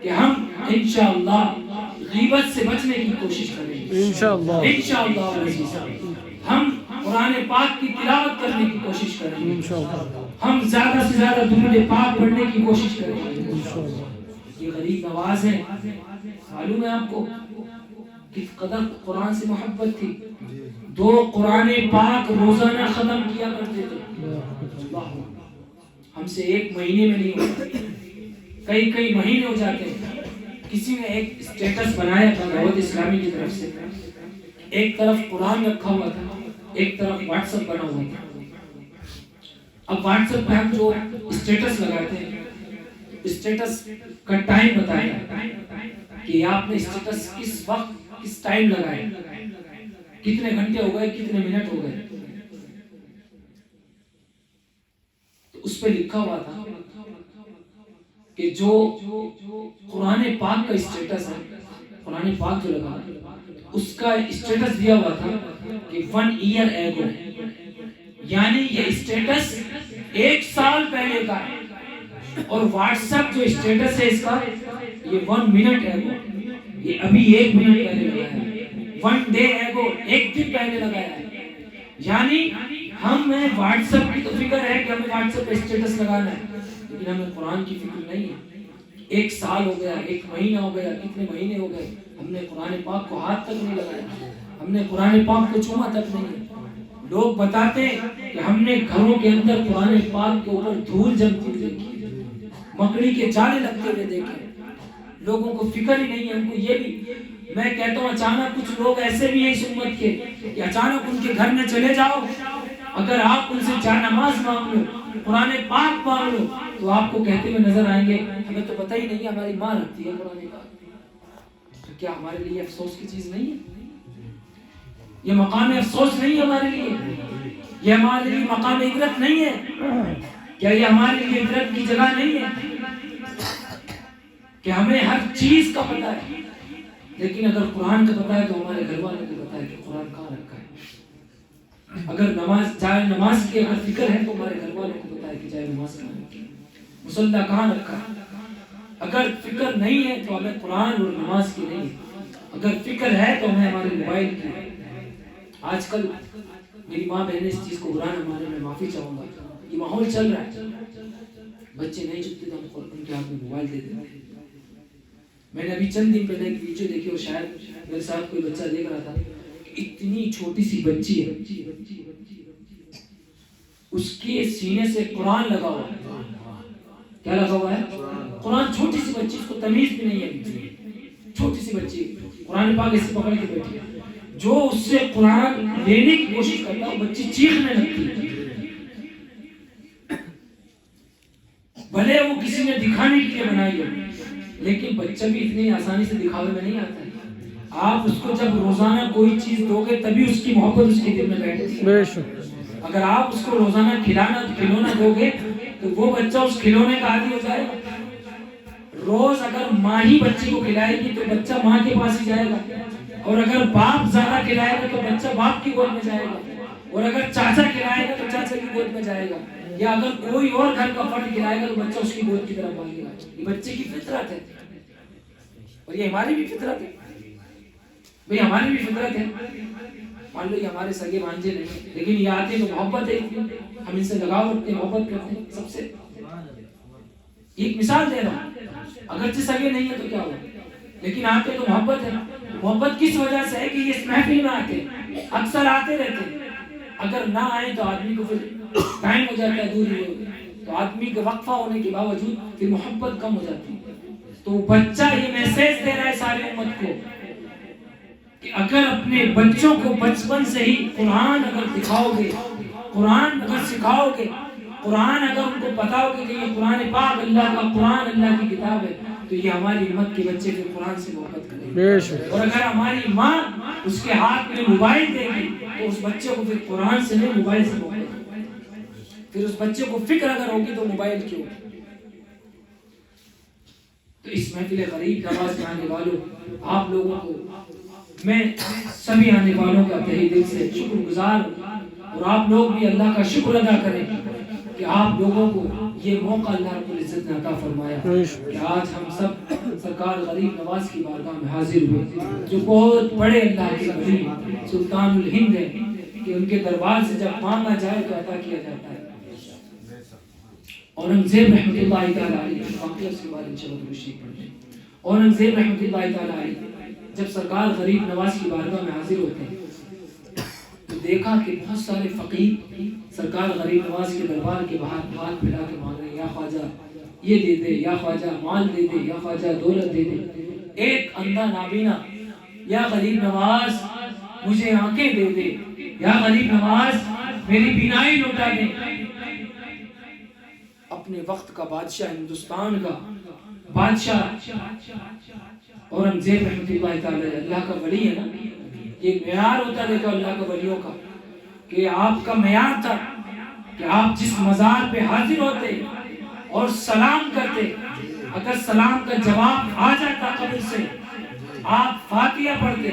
کہ ہم انشاءاللہ غیبت سے بچنے کی کوشش کریں گے، انشاءاللہ ہم قرآن پاک کی تلاوت کرنے کی کوشش کریں گے، ہم زیادہ سے زیادہ درود پاک پڑھنے کی کوشش کریں گے۔ یہ غریب نواز ہے، معلوم ہے آپ کو کس قدر قرآن سے محبت تھی، 2 قرآن پاک روزانہ ختم کیا کرتے تھے، ہم سے 1 مہینے میں نہیں ہوتا، کئی مہینے ہو جاتے ہیں۔ کسی نے ایک اسٹیٹس بنایا تھا دعوت اسلامی کی طرف سے، ایک طرف قرآن رکھا ہوا تھا، ایک طرف واٹس ایپ بنا ہوا تھا۔ اب واٹس ایپ پہ ہم جو اسٹیٹس لگاتے ہیں، اسٹیٹس کا ٹائم بتایا کہ آپ نے اسٹیٹس کس وقت کس ٹائم لگایا، کتنے گھنٹے ہو گئے، کتنے منٹ ہو گئے، تو اس پہ لکھا ہوا تھا کہ جو قرآن پاک کا اسٹیٹس ہے، قرآن پاک جو لگا اس کا اسٹیٹس دیا ہوا تھا کہ 1 year ago، یعنی یہ اسٹیٹس 1 سال پہلے کا ہے، اور واٹس ایپ جو اسٹیٹس ہے اس کا یہ 1 minute ago، یہ ابھی 1 منٹ پہلے لگایا ہے، 1 day ago، 1 دن پہلے لگایا ہے۔ یعنی ہمیں واٹس ایپ کی تو فکر ہے کہ ہمیں واٹس ایپ پہ اسٹیٹس لگانا ہے، لیکن ہمیں قرآن کی فکر نہیں ہے۔ 1 سال ہو گیا، 1 مہینہ ہو گیا، کتنے مہینے ہو گئے، ہم نے قرآن پاک کو ہاتھ تک نہیں لگایا، ہم نے قرآن پاک کو چھوما تک نہیں۔ لوگ بتاتے کہ ہم نے گھروں کے اندر قرآن پاک کے اوپر دھول جمتی ہوئی دیکھی، مکڑی کے جالے لگتے ہوئے دیکھے، لوگوں کو فکر ہی نہیں ہے. ان کو یہ بھی میں کہتا ہوں اچانک کچھ لوگ ایسے بھی ہیں اس امت کے کہ اچانک ان کے گھر میں چلے جاؤ, اگر آپ ان سے جائے نماز مانگ لو, قرآن پاک مانگ لو, تو آپ کو کہتے ہوئے نظر آئیں گے ہمیں تو پتہ ہی نہیں, ہماری ماں رکھتی ہے قرآن پاک. تو کیا ہمارے لیے افسوس کی چیز نہیں ہے؟ یہ مقام افسوس نہیں ہے ہمارے لیے؟ یہ ہمارے لیے مقام عبرت نہیں ہے؟ کیا یہ ہمارے لیے عبرت کی جگہ نہیں ہے کہ ہمیں ہر چیز کا پتہ ہے, لیکن اگر قرآن کا پتہ ہے تو ہمارے گھر والوں کو پتہ ہے کہ قرآن کہاں رکھا ہے. اگر نماز کی اگر فکر ہے تو ہمارے گھر والوں کو پتہ ہے کہ جائے نماز کہاں رکھی ہے, مصلی کہاں رکھا ہے. اگر فکر نہیں ہے تو ہمیں قرآن اور نماز کی نہیں ہے. اگر فکر ہے تو ہمیں ہمارے موبائل کی ہے. آج کل میری ماں بہنیں اس چیز کو برا نہ مانے, میں معافی چاہوں گا, یہ ماحول چل رہا ہے, بچے نہیں چھپتے تو ان کے ہاتھ میں موبائل دے دیتے ہیں. میں نے ابھی چند دن پہلے ایک ویڈیو دیکھی اور شاید میرے ساتھ کوئی بچہ دیکھ رہا تھا کہ اتنی چھوٹی سی بچی ہے, اس کے سینے سے قرآن لگا ہوا ہے. کیا لگا ہوا ہے؟ قرآن. چھوٹی سی بچی, اس کو تمیز بھی نہیں ہے, چھوٹی سی بچی قرآن پاک ایسے پکڑ کے بیٹھی ہے. جو اس سے قرآن لینے کی کوشش کرتا ہے بچی چیخنے لگتی ہے. بھلے وہ کسی نے دکھانے کے لیے بنائی ہو, لیکن بچہ بھی اتنی آسانی سے دکھاوے میں نہیں آتا ہے. آپ اس کو جب روزانہ کوئی چیز دو گے تبھی اس کی محبت اس کے دل میں بیٹھتی ہے. اگر آپ اس کو روزانہ کھلونا دو گے تو وہ بچہ اس کھلونے کا عادی ہو جائے گا. روز اگر ماں ہی بچے کو کھلائے گی تو بچہ ماں کے پاس ہی جائے گا, اور اگر باپ زیادہ کھلائے گا تو بچہ باپ کی گود میں جائے گا, اور اگر چاچا کھلائے گا تو چاچا کی گود میں جائے گا, یا اگر کوئی اور گھر کا فرد کھلائے گا تو بچہ اس کی گود کی طرف بھاگے گا. یہ بچے کی فطرت ہے, اور یہ ہماری بھی فطرت ہے. بھئی ہماری بھی فطرت ہے. مان لو یہ ہمارے سگے بھانجے نہیں, لیکن یہ آتے تو محبت ہے, ہم ان سے لگاؤ رکھتے ہیں, محبت کرتے ہیں سب سے. ایک مثال دے رہا ہوں, اگرچہ سگے نہیں ہے تو کیا ہوا, لیکن آتے تو محبت ہے. محبت کس وجہ سے ہے کہ یہ اس محفل میں آتے, اکثر آتے رہتے. اگر نہ آئے تو آدمی کو پھر ٹائم ہو جاتا ہے, دوری ہو, تو آدمی کے وقفہ ہونے کے باوجود پھر محبت کم ہو جاتی ہے. تو بچہ یہ میسیج دے رہا ہے ساری امت کو کہ اگر اپنے بچوں کو بچپن سے ہی قرآن اگر دکھاؤ گے, قرآن اگر سکھاؤ گے, قرآن اگر ان کو بتاؤ گے کہ یہ قرآن پاک اللہ کا, قرآن اللہ کی کتاب ہے, تو یہ ہماری امت کے بچے پھر قرآن سے محبت کریں گے. اور اگر ہماری ماں اس کے ہاتھ میں موبائل دے گی تو اس بچے کو پھر قرآن سے نہیں موبائل سے محبت کریں. پھر اس بچے کو فکر اگر ہوگی تو موبائل کی ہوگی. تو اس محفل غریب نواز میں آنے والوں آپ لوگوں کو میں سبھی آنے والوں کا تہہ دل سے شکر گزار ہوں, اور آپ لوگ بھی اللہ کا شکر ادا کریں کہ آپ لوگوں کو یہ موقع اللہ رب العزت نے عطا فرمایا کہ آج ہم سب سرکار غریب نواز کی بارگاہ میں حاضر ہوئے, جو بہت بڑے اللہ کے ولی سلطان الہند ہے, کہ ان کے دربار سے جب مانگا جائے تو عطا کیا جاتا ہے. اورنگزیب رحمۃ اللہ تعالی علیہ, واقعہ اس کے بارے میں چلو روشنی پڑھیں. اورنگزیب رحمۃ اللہ تعالی علیہ جب سرکار غریب نواز کی بارگاہ میں حاضر ہوتے ہیں تو دیکھا کہ بہت سارے فقیر سرکار غریب نواز کے دربار کے باہر ہاتھ پھیلا کے مانگ رہے ہیں, یا خواجہ یہ دے دے, یا خواجہ مال دے دے, یا خواجہ دولت دے دے. ایک اندھا نابینا, یا غریب نواز مجھے آنکھیں دے دے, یا غریب نواز میری بینائی لوٹا دے. اپنے وقت کا بادشاہ, ہندوستان کا بادشاہ اورنگزیب رحمۃ اللہ تعالی اللہ کا ولی ہے نا, یہ معیار ہوتا دیکھو اللہ کا ولیوں کا, کہ آپ کا معیار تھا کہ آپ جس مزار پہ حاضر ہوتے اور سلام کرتے, اگر سلام کا جواب آ جاتا قبر سے آپ فاتحہ پڑھتے,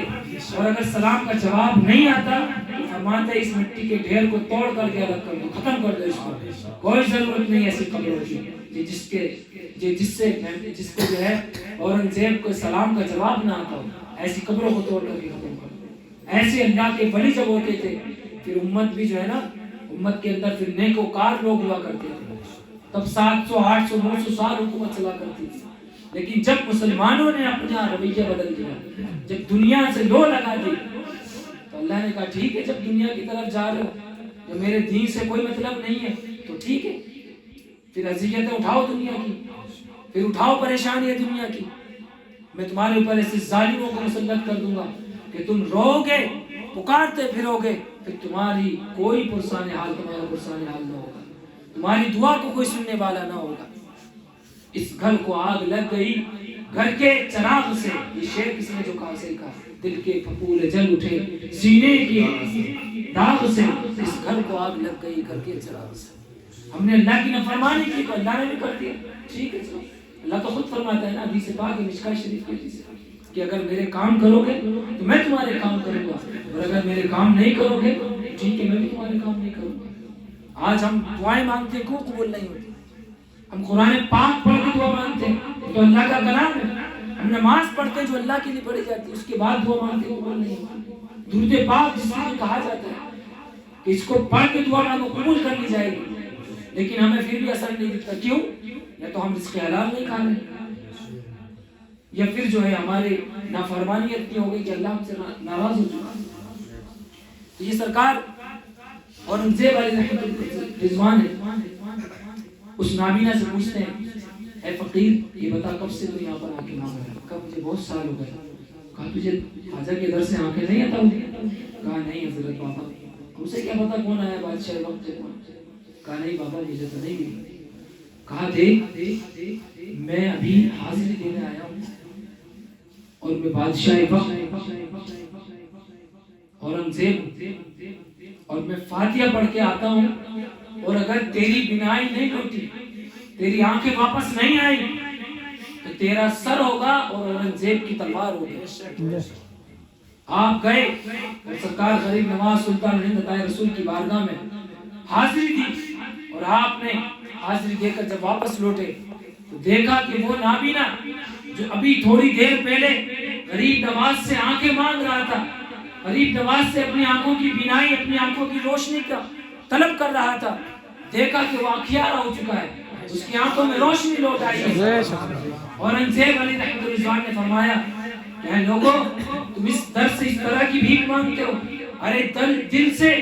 اور اگر سلام کا جواب نہیں آتا تو فرماتے اس مٹی کے ڈھیر کو توڑ کر کے الگ کر دو, ختم کر دو اس کو, کوئی ضرورت نہیں ایسی قبروں کی جس کو جو ہے اورنگزیب کو سلام کا جواب نہ آتا ہو, ایسی قبروں کو توڑ کر کے ختم کر دو. ایسے اللہ کے ولی جب ہوتے تھے پھر امت بھی جو ہے نا, امت کے اندر پھر نیکوکار لوگ ہوا کرتے تھے. تب 700 800 900 سال حکومت چلا کرتی تھی, لیکن جب مسلمانوں نے اپنا رویہ بدل دیا, جب دنیا سے لو لگا دی, تو اللہ نے کہا ٹھیک ہے, جب دنیا کی طرف جا رہے ہو, جب میرے دین سے کوئی مطلب نہیں ہے تو ٹھیک ہے, پھر اذیتیں اٹھاؤ دنیا کی, پھر اٹھاؤ پریشانیاں دنیا کی, میں تمہارے اوپر ایسے ظالموں کو مسلط کر دوں گا کہ تم رو گے، پکارتے پھرو گے، پھر تمہاری کوئی پرسان حال تمہارا پرسان حال نہ ہوگا، تمہاری دعا کو کوئی سننے والا نہ ہوگا۔ اس گھر کو آگ لگ گئی، گھر کے چراغ سے، یہ شعر کس نے جو کہا سے کہا، دل کے پھپھولے جل اٹھے سینے کی داغ سے، اس گھر کو آگ لگ گئی گھر کے چراغ سے۔ ہم نے اللہ کی نافرمانی کی تو اللہ نے بھی کر دیا، ٹھیک ہے چلو، اللہ تو خود فرماتا ہے نا حدیث پاک مشکاہ شریف کی حدیث کہ اگر میرے کام کرو گے تو میں تمہارے کام کروں گا، اور اگر میرے کام نہیں کرو گے ٹھیک ہے میں بھی تمہارے کام نہیں کروں گا۔ آج ہم دعائیں مانگتے ہیں، کیوں قبول نہیں ہوتی؟ ہم قرآن پاک پڑھ کے دعا مانگتے ہیں تو اللہ کا کلام ہے، ہم نماز پڑھتے ہیں جو اللہ کے لیے پڑھی جاتی ہے، اس کے بعد دعا مانگتے ہیں قبول نہیں ہوتی۔ درود پاک جس کو کہا جاتا ہے کہ اس کو پڑھ کے دعا مانگو قبول کر لی جائے گی، لیکن ہمیں پھر بھی اثر نہیں دکھتا، کیوں؟ یا تو ہم رزق حلال نہیں کھا رہے، یا پھر جو ہے ہمارے نافرمانی اتنی ہو گئی کہ اللہ ہم سے ناراض ہو چکا۔ تو یہ سرکار اورنگزیب علیہ رضوان ہے، اس نابینا سے پوچھتے ہیں اے فقیر یہ بتا کب سے تو یہاں پر آ کے مانگ رہا ہے؟ کہا مجھے بہت سال ہو گئے۔ کہا تجھے خواجہ کے در سے آنکھیں نہیں آتا ہوتی؟ کہا نہیں حضرت بابا، ہم سے کیا پتا کون آیا بادشاہ وقت سے کون؟ کہا نہیں بابا مجھے تو نہیں ملی۔ کہا دیکھ میں ابھی حاضری دینے آیا ہوں اور میں بادشاہ وقت اورنگزیب اور میں فاتحہ پڑھ کے آتا ہوں، اور اگر تیری بینائی نہیں ہوتی، تیری آنکھیں واپس نہیں آئی تو تیرا سر ہوگا اور اورنگزیب کی تلوار ہوگی۔ آپ گئے اور سرکار غریب نواز سلطان ہند عطا رسول کی بارگاہ میں حاضری دی، اور آپ نے حاضری دے کر جب واپس لوٹے تو دیکھا کہ وہ نابینا جو ابھی تھوڑی دیر پہلے غریب نواز سے آنکھیں مانگ رہا تھا، غریب نواز سے اپنی آنکھوں کی بینائی، اپنی آنکھوں کی روشنی کا طلب کر رہا تھا، دیکھا کہ وہ آنکھیارا ہو چکا ہے، اس کی آنکھوں میں روشنی لوٹ آئی ہے۔ اورنگزیب علیہ رضوان نے فرمایا کہ اے لوگوں تم اس در سے اس طرح کی بھیک مانگتے ہو، ارے دل سے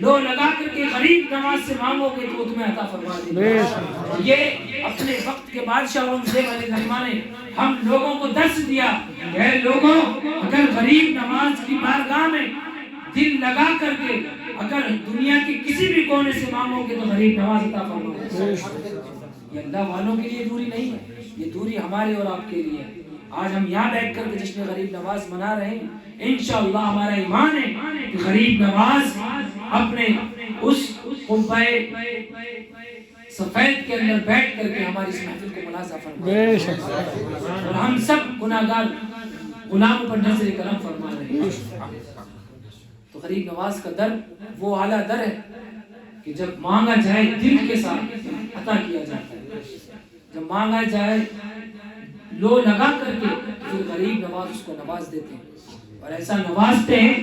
لو لگا کر کے غریب نواز سے مانگو گے تو وہ تمہیں عطا فرما دے گا۔ یہ اپنے وقت کے بادشاہ اورنگزیب علیہ الرحمن نے ہم لوگوں کو درس دیا کہ اے لوگوں اگر غریب نواز کی بارگاہ میں دل لگا کر کے اگر دنیا کے کسی بھی کونے سے مانگو گے تو غریب نواز عطا فرما دے گا۔ یہ اللہ والوں کے لیے دوری نہیں ہے، یہ دوری ہمارے اور آپ کے لیے ہے۔ آج ہم یہاں بیٹھ کر کے جشن غریب نواز منا رہے ہیں، انشاءاللہ ہمارا ایمان ہے کہ غریب نواز اپنے اس قبہ سفید کے اندر بیٹھ کر کے ہماری اس محفل کو ملازہ فرمائے، اور ہم سب گناہگار غلاموں پر نظر کرم فرما رہے ہیں۔ تو غریب نواز کا در وہ اعلیٰ در ہے کہ جب مانگا جائے دل کے ساتھ عطا کیا جاتا ہے، جب مانگا جائے لو لگا کر کے پھر غریب نواز اس کو نواز دیتے ہیں، اور ایسا نوازتے ہیں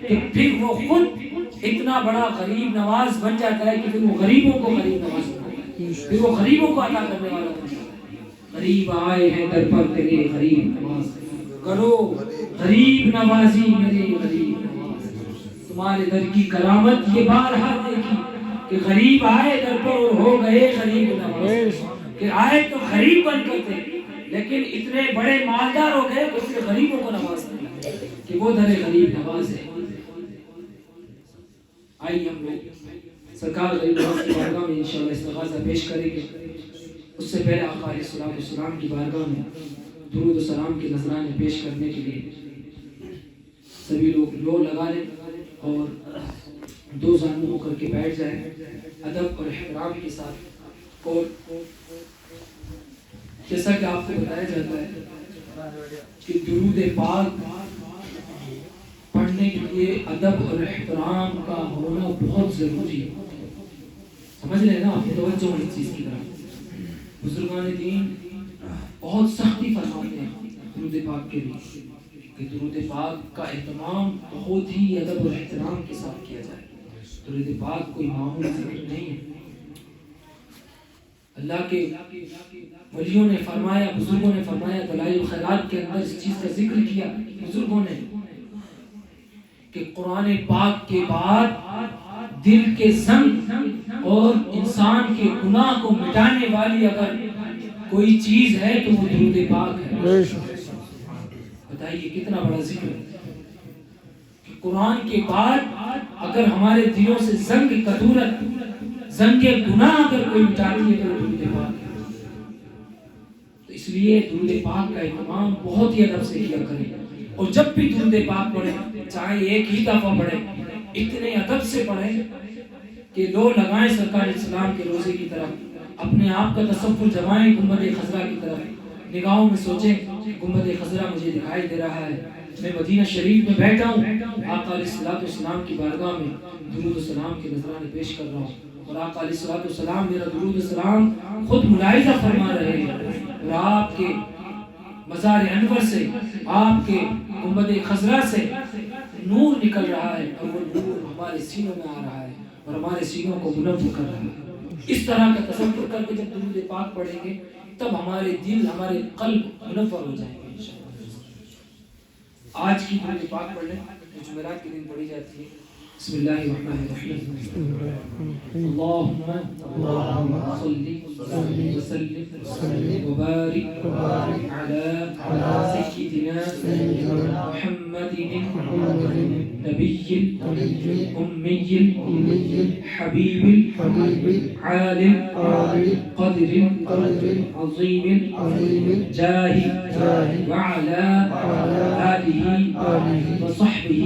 کہ پھر وہ خود اتنا بڑا غریب نواز بن جاتا ہے کہ پھر وہ غریبوں کو غریب نواز بناتا ہے، پھر وہ غریبوں کو عطا کرنے والا بن جاتا ہے۔ غریب آئے ہیں در پر تیرے غریب نواز، کرو غریب نوازی میرے غریب نواز۔ تمہارے در کی کرامت یہ بارہا دیکھی کہ غریب آئے در پر اور ہو گئے غریب نواز، کہ آئے تو غریب بن کر تھے لیکن اتنے بڑے مالدار ہو گئے کہ پھر غریبوں کو نواز دیا کہ وہ در غریب نواز ہے۔ آئیے ہم لوگ سرکار غریب نواز کی بارگاہ میں انشاءاللہ استغاثہ پیش کریں گے، اس سے پہلے آقا علیہ الصلوۃ والسلام کی بارگاہ میں درود و سلام کے نذرانے پیش کرنے کے لیے سبھی لوگ لو لگا لیں اور دو زانو ہو کر کے بیٹھ جائیں ادب اور احترام کے ساتھ۔ اور جیسا کہ آپ کو بتایا جاتا ہے کہ درود پاک پڑھنے کے لیے ادب اور احترام کا ہونا بہت ضروری ہے، سمجھ رہے ہیں نا آپ؟ توجہ اس چیز کی طرف بزرگان دین بہت سختی فرماتے ہیں درود پاک کے لیے کہ درود پاک کا اہتمام بہت ہی ادب اور احترام کے ساتھ کیا جائے۔ درود پاک کوئی معمولی ذکر نہیں ہے، اللہ کے ولیوں نے فرمایا، بزرگوں نے فرمایا، دلائل الخیرات کے اندر اس چیز کا ذکر کیا بزرگوں نے کہ قرآن پاک کے بعد دل کے زنگ اور انسان کے گناہ کو مٹانے والی اگر کوئی چیز ہے تو وہ درود پاک ہے۔ بتائیے کتنا بڑا ذکر ہے کہ قرآن کے بعد اگر ہمارے دلوں سے زنگ کدورت، زنگ گناہ اگر کوئی مٹاتی ہے تو درود پاک ہے۔ تو اس لیے درود پاک کا اہتمام بہت ہی ادب سے کیا کریں، اور جب بھی درود پاک پڑھیں چاہے ایک ہی دفعہ پڑھیں، اتنے ادب سے پڑھیں کہ لو لگائیں سرکار اسلام کے روزے کی طرف، اپنے آپ کا تصور جمائیں گنبد خضرا کی طرف، نگاہوں میں سوچیں گنبد خضرا مجھے دکھائی دے رہا ہے، میں مدینہ شریف میں بیٹھا ہوں، آقا علیہ الصلوۃ والسلام کی بارگاہ میں درود و سلام کے نذرانے پیش کر رہا ہوں، اور آقا علیہ الصلوۃ والسلام میرا درود و سلام خود ملاحظہ فرما رہے ہیں، اور آپ کے مزار انور سے، آپ کے گنبد خضرا سے نور نکل رہا ہے، اور وہ نور ہمارے سینوں میں آ رہا ہے اور ہمارے سینوں کو منور کر رہا ہے۔ اس طرح کا تصور کر کے جب درود پاک پڑھیں گے تب ہمارے دل، ہمارے قلب منور ہو جائیں گے انشاءاللہ۔ آج کی درود پاک پڑھ لیں جو جمعرات کے دن پڑھی جاتی ہے۔ بسم اللہ الرحمن الرحیم، اللہم صلی وسلم وبارک علی سیدنا محمد نبی امی حبیب عالم قدر عظیم جاہ وعلی آلہ وصحبہ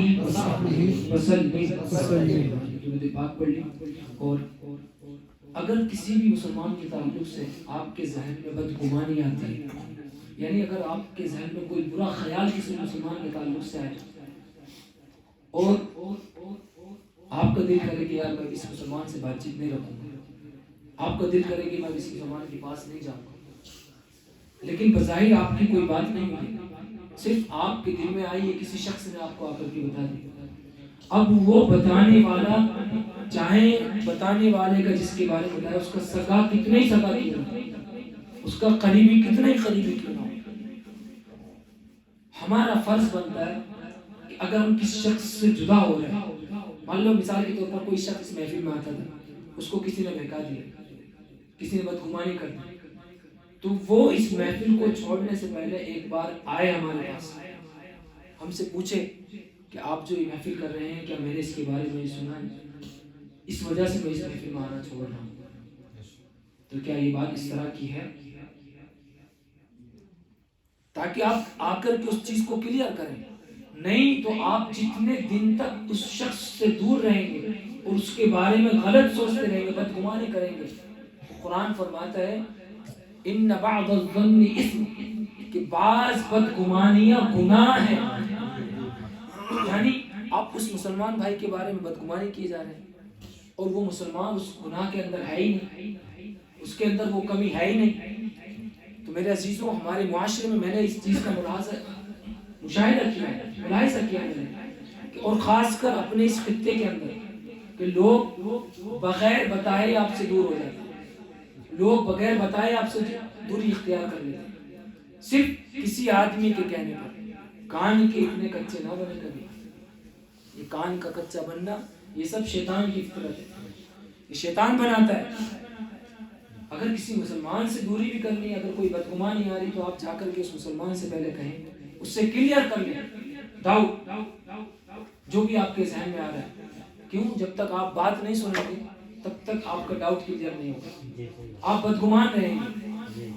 وسلم۔ درود پاک پڑھ لیں، اور اگر کسی بھی مسلمان کے تعلق سے آپ کے ذہن میں بدگمانی آتی ہے، یعنی اگر آپ کے ذہن میں کوئی برا خیال کسی مسلمان کے تعلق سے آئے اور آپ کا دل کرے کہ یار میں اس مسلمان سے بات چیت نہیں رکھوں گا، آپ کا دل کرے کہ میں اس مسلمان کے پاس نہیں جاؤں گا، لیکن بظاہر آپ کی کوئی بات نہیں ہوئی، صرف آپ کے دل میں آئی ہے، کسی شخص نے آپ کو آ کر کے بتا دی، اب وہ بتانے والا، چاہے بتانے والے کا جس کے بارے میں بتایا اس کا سگا کتنے ہی سگا کیوں نہ، اس کا قریبی کتنا ہی قریبی کیوں نہ، ہمارا فرض بنتا ہے کہ اگر ہم کسی شخص سے جدا ہو رہے ہیں، مان لو مثال کے طور پر کوئی شخص اس محفل میں آتا تھا، اس کو کسی نے بہکا دیا، کسی نے بدگمانی کر دی، تو وہ اس محفل کو چھوڑنے سے پہلے ایک بار آئے ہمارے پاس، ہم سے پوچھے کہ آپ جو یہ محفل کر رہے ہیں کیا میں نے اس کے بارے میں سنا ہے، اس وجہ سے میں اس محفل میں آنا چھوڑ رہا ہوں، تو کیا یہ بات اس طرح کی ہے؟ تاکہ آپ آ کر کے اس چیز کو کلیئر کریں، نہیں تو آپ جتنے دن تک اس شخص سے دور رہیں گے اور اس کے بارے میں غلط سوچتے رہیں گے، بدگمانی کریں گے، قرآن فرماتا ہے ان بعض الظن اثم، کہ بعض بدگمانیاں گناہ ہیں، یعنی آپ اس مسلمان بھائی کے بارے میں بدگمانی کیے جا رہے ہیں اور وہ مسلمان اس گناہ کے اندر ہے ہی نہیں، اس کے اندر وہ کمی ہے ہی نہیں۔ تو میرے عزیزوں، ہمارے معاشرے میں میں نے اس چیز کا مشاہدہ کیا ہے، ملاحظہ کیا ہے، اور خاص کر اپنے اس خطے کے اندر کہ لوگ بغیر بتائے آپ سے دور ہو جاتے ہیں، لوگ بغیر بتائے آپ سے دوری اختیار کر لیتے ہیں، صرف کسی آدمی کے کہنے پر۔ کان کے اتنے کچے نہ بنے کبھی، یہ کان کا کچا بننا یہ سب شیطان کی فطرت ہے، یہ شیطان بناتا ہے۔ اگر کسی مسلمان سے دوری بھی کرنی ہے، اگر کوئی بدگمانی آ رہی تو آپ جا کر کے اس مسلمان سے پہلے کہیں، اس سے کلیئر کر لیں ڈاؤٹ جو بھی آپ کے ذہن میں آ رہا ہے، کیوں؟ جب تک آپ بات نہیں سنیں گے تب تک آپ کا ڈاؤٹ کلیئر نہیں ہوگا، آپ بدگمان رہیں گے،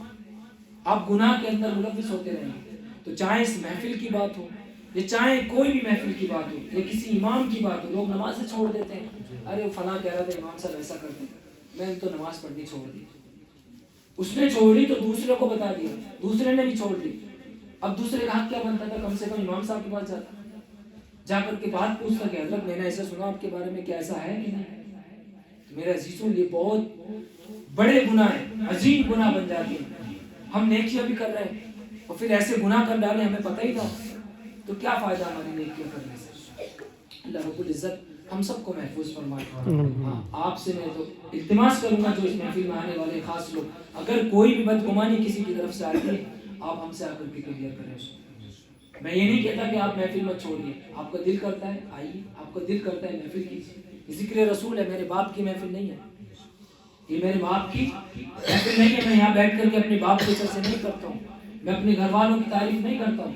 آپ گناہ کے اندر ملوث ہوتے رہیں گے۔ تو چاہے اس محفل کی بات ہو یا چاہے کوئی بھی محفل کی بات ہو یا کسی امام کی بات ہو، لوگ نماز سے چھوڑ دیتے ہیں، ارے وہ فلاں کہہ رہا تھا امام صاحب ایسا کرتے ہیں، میں نے تو نماز پڑھنی چھوڑ دی، اس نے چھوڑی تو دوسرے کو بتا دیا، دوسرے نے بھی چھوڑ دی، اب دوسرے کا حق کیا بنتا تھا؟ کم سے کم امام صاحب کے پاس جاتا، جا کر کے بات پوچھتا کہ حضرت میں نے ایسا سنا آپ کے بارے میں، کیا ایسا ہے کہ نہیں؟ تو میرے عزیزوں، یہ بہت بڑے گناہ ہیں، عظیم گناہ بن جاتے ہیں، ہم نیکیاں بھی کر رہے ہیں اور پھر ایسے گناہ کر ڈالے ہمیں پتہ ہی تھا، تو کیا فائدہ ہماری نیکیاں کرنے سے؟ اللہ رب العزت ہم سب کو محفوظ فرمائے۔ ہاں، آپ سے میں تو التماس کروں گا جو اس محفل میں آنے والے خاص لوگ، اگر کوئی بھی بدگمانی کسی کی طرف سے آتی ہے آپ ہم سے آ کر کے کلیئر کریں اس کو۔ میں یہ نہیں کہتا کہ آپ محفل مت چھوڑیے، آپ کا دل کرتا ہے آئیے، آپ کا دل کرتا ہے محفل کیجیے، ذکر رسول ہے، میرے باپ کی محفل نہیں ہے، یہ میرے باپ کی محفل نہیں ہے، میں یہاں بیٹھ کر کے اپنے باپ کے چرچے نہیں کرتا ہوں، میں اپنے گھر والوں کی تعریف نہیں کرتا ہوں،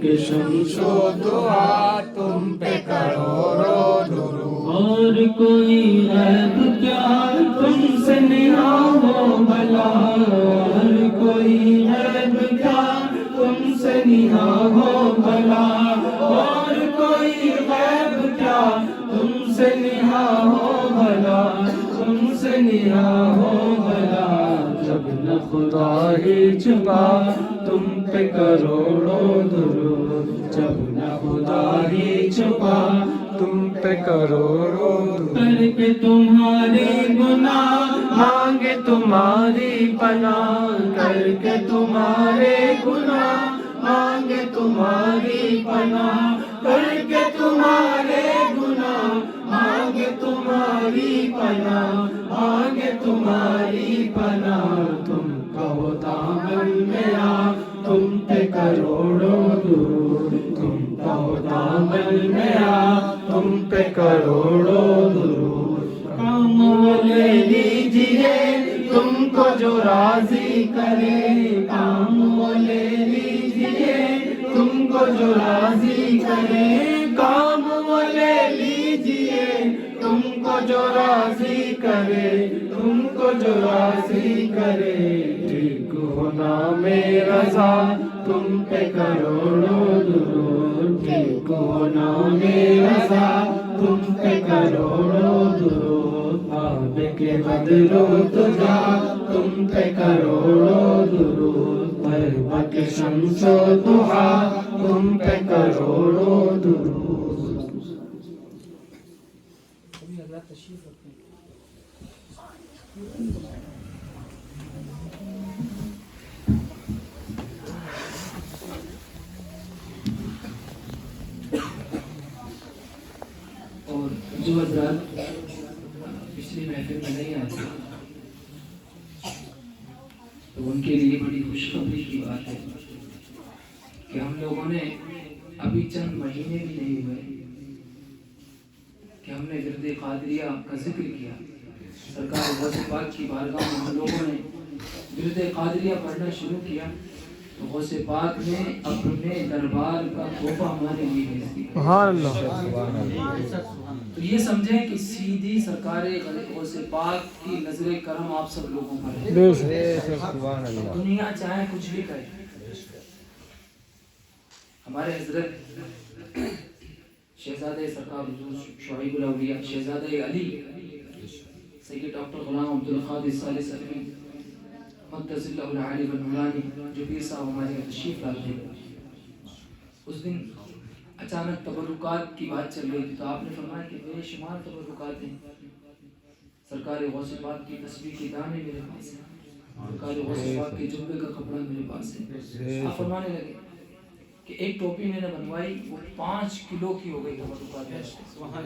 کے شمس و دعا تم پہ کروڑوں درود اور کوئی غیب کیا تم سے نہا ہو بھلا اور کوئی غیب کیا تم سے نہا ہو بھلا اور کوئی غیب کیا تم سے نہا ہو بھلا تم سے نہا ہو بھلا جب نہ خدا ہی چھپا تم پہ کروڑوں درود جب نہ خدا ہی چھپا تم پہ کروڑوں درود کر کے تمہاری گناہ مانگے تمہاری پناہ کر کے تمہارے گناہ مانگے تمہاری پناہ کر کے تمہارے گناہ مانگے تمہاری پناہ مانگے تمہاری پناہ تم کہو دامن میں آ تم پہ کروڑوں درود تم کہو دامن میں آ تم پہ کروڑوں درود کام وہ لے لیجئے تم کو جو راضی کرے کام وہ لے لیجئے تم کو جو راضی کرے کام وہ لے لیجئے تم کو جو راضی کرے تم کو جو راضی کرے ٹھیک ہونا میں رضا تم پہ کروڑوں درود ٹھیک ہونا میں رضا تم پہ کروڑوں درود آب کے بدلو تجا تم پہ کروڑوں درود طیبہ کے شمس و ضحا تم پہ کروڑوں درود اور جو حضرات پچھلی محفل میں نہیں آتے تو ان کے لیے بڑی خوشخبری کی بات ہے کہ ہم لوگوں نے ابھی چند مہینے بھی نہیں ہوئے کہ ہم نے ورد قادریہ کا ذکر کیا سرکار غوث پاک کی بارگاہ میں ہم لوگوں نے ورد قادریہ پڑھنا شروع کیا تو غوث پاک نے اپنے دربار کا تحفہ ہمارے لیے بھیج دیا سبحان اللہ تو یہ سمجھیں کہ سیدھی سرکار غوث پاک کی نظر کرم آپ سب لوگوں پر ہے دنیا چاہے کچھ بھی کرے ہمارے حضرت شہزادہ سرکار حضور شعیب الاولیاء شہزادہ علی سید ڈاکٹر غلام عبد القادر ثالث علی مقدس اللہ العالی والمولانی جو پیر صاحب ہمارے یہاں تشریف لاتے ہیں اس دن اچانک تبرکات کی بات چل رہی تھی تو آپ نے فرمایا کہ بے شمار تبرکات ہیں سرکار غوث پاک کی تسبیح کے دانے میرے پاس ہیں سرکار غوث پاک کے جبے کا کپڑا میرے پاس ہے آپ فرمانے لگے کہ ایک ٹوپی میں نے بنوائی وہ 5 کلو کی ہو گئی تبرکات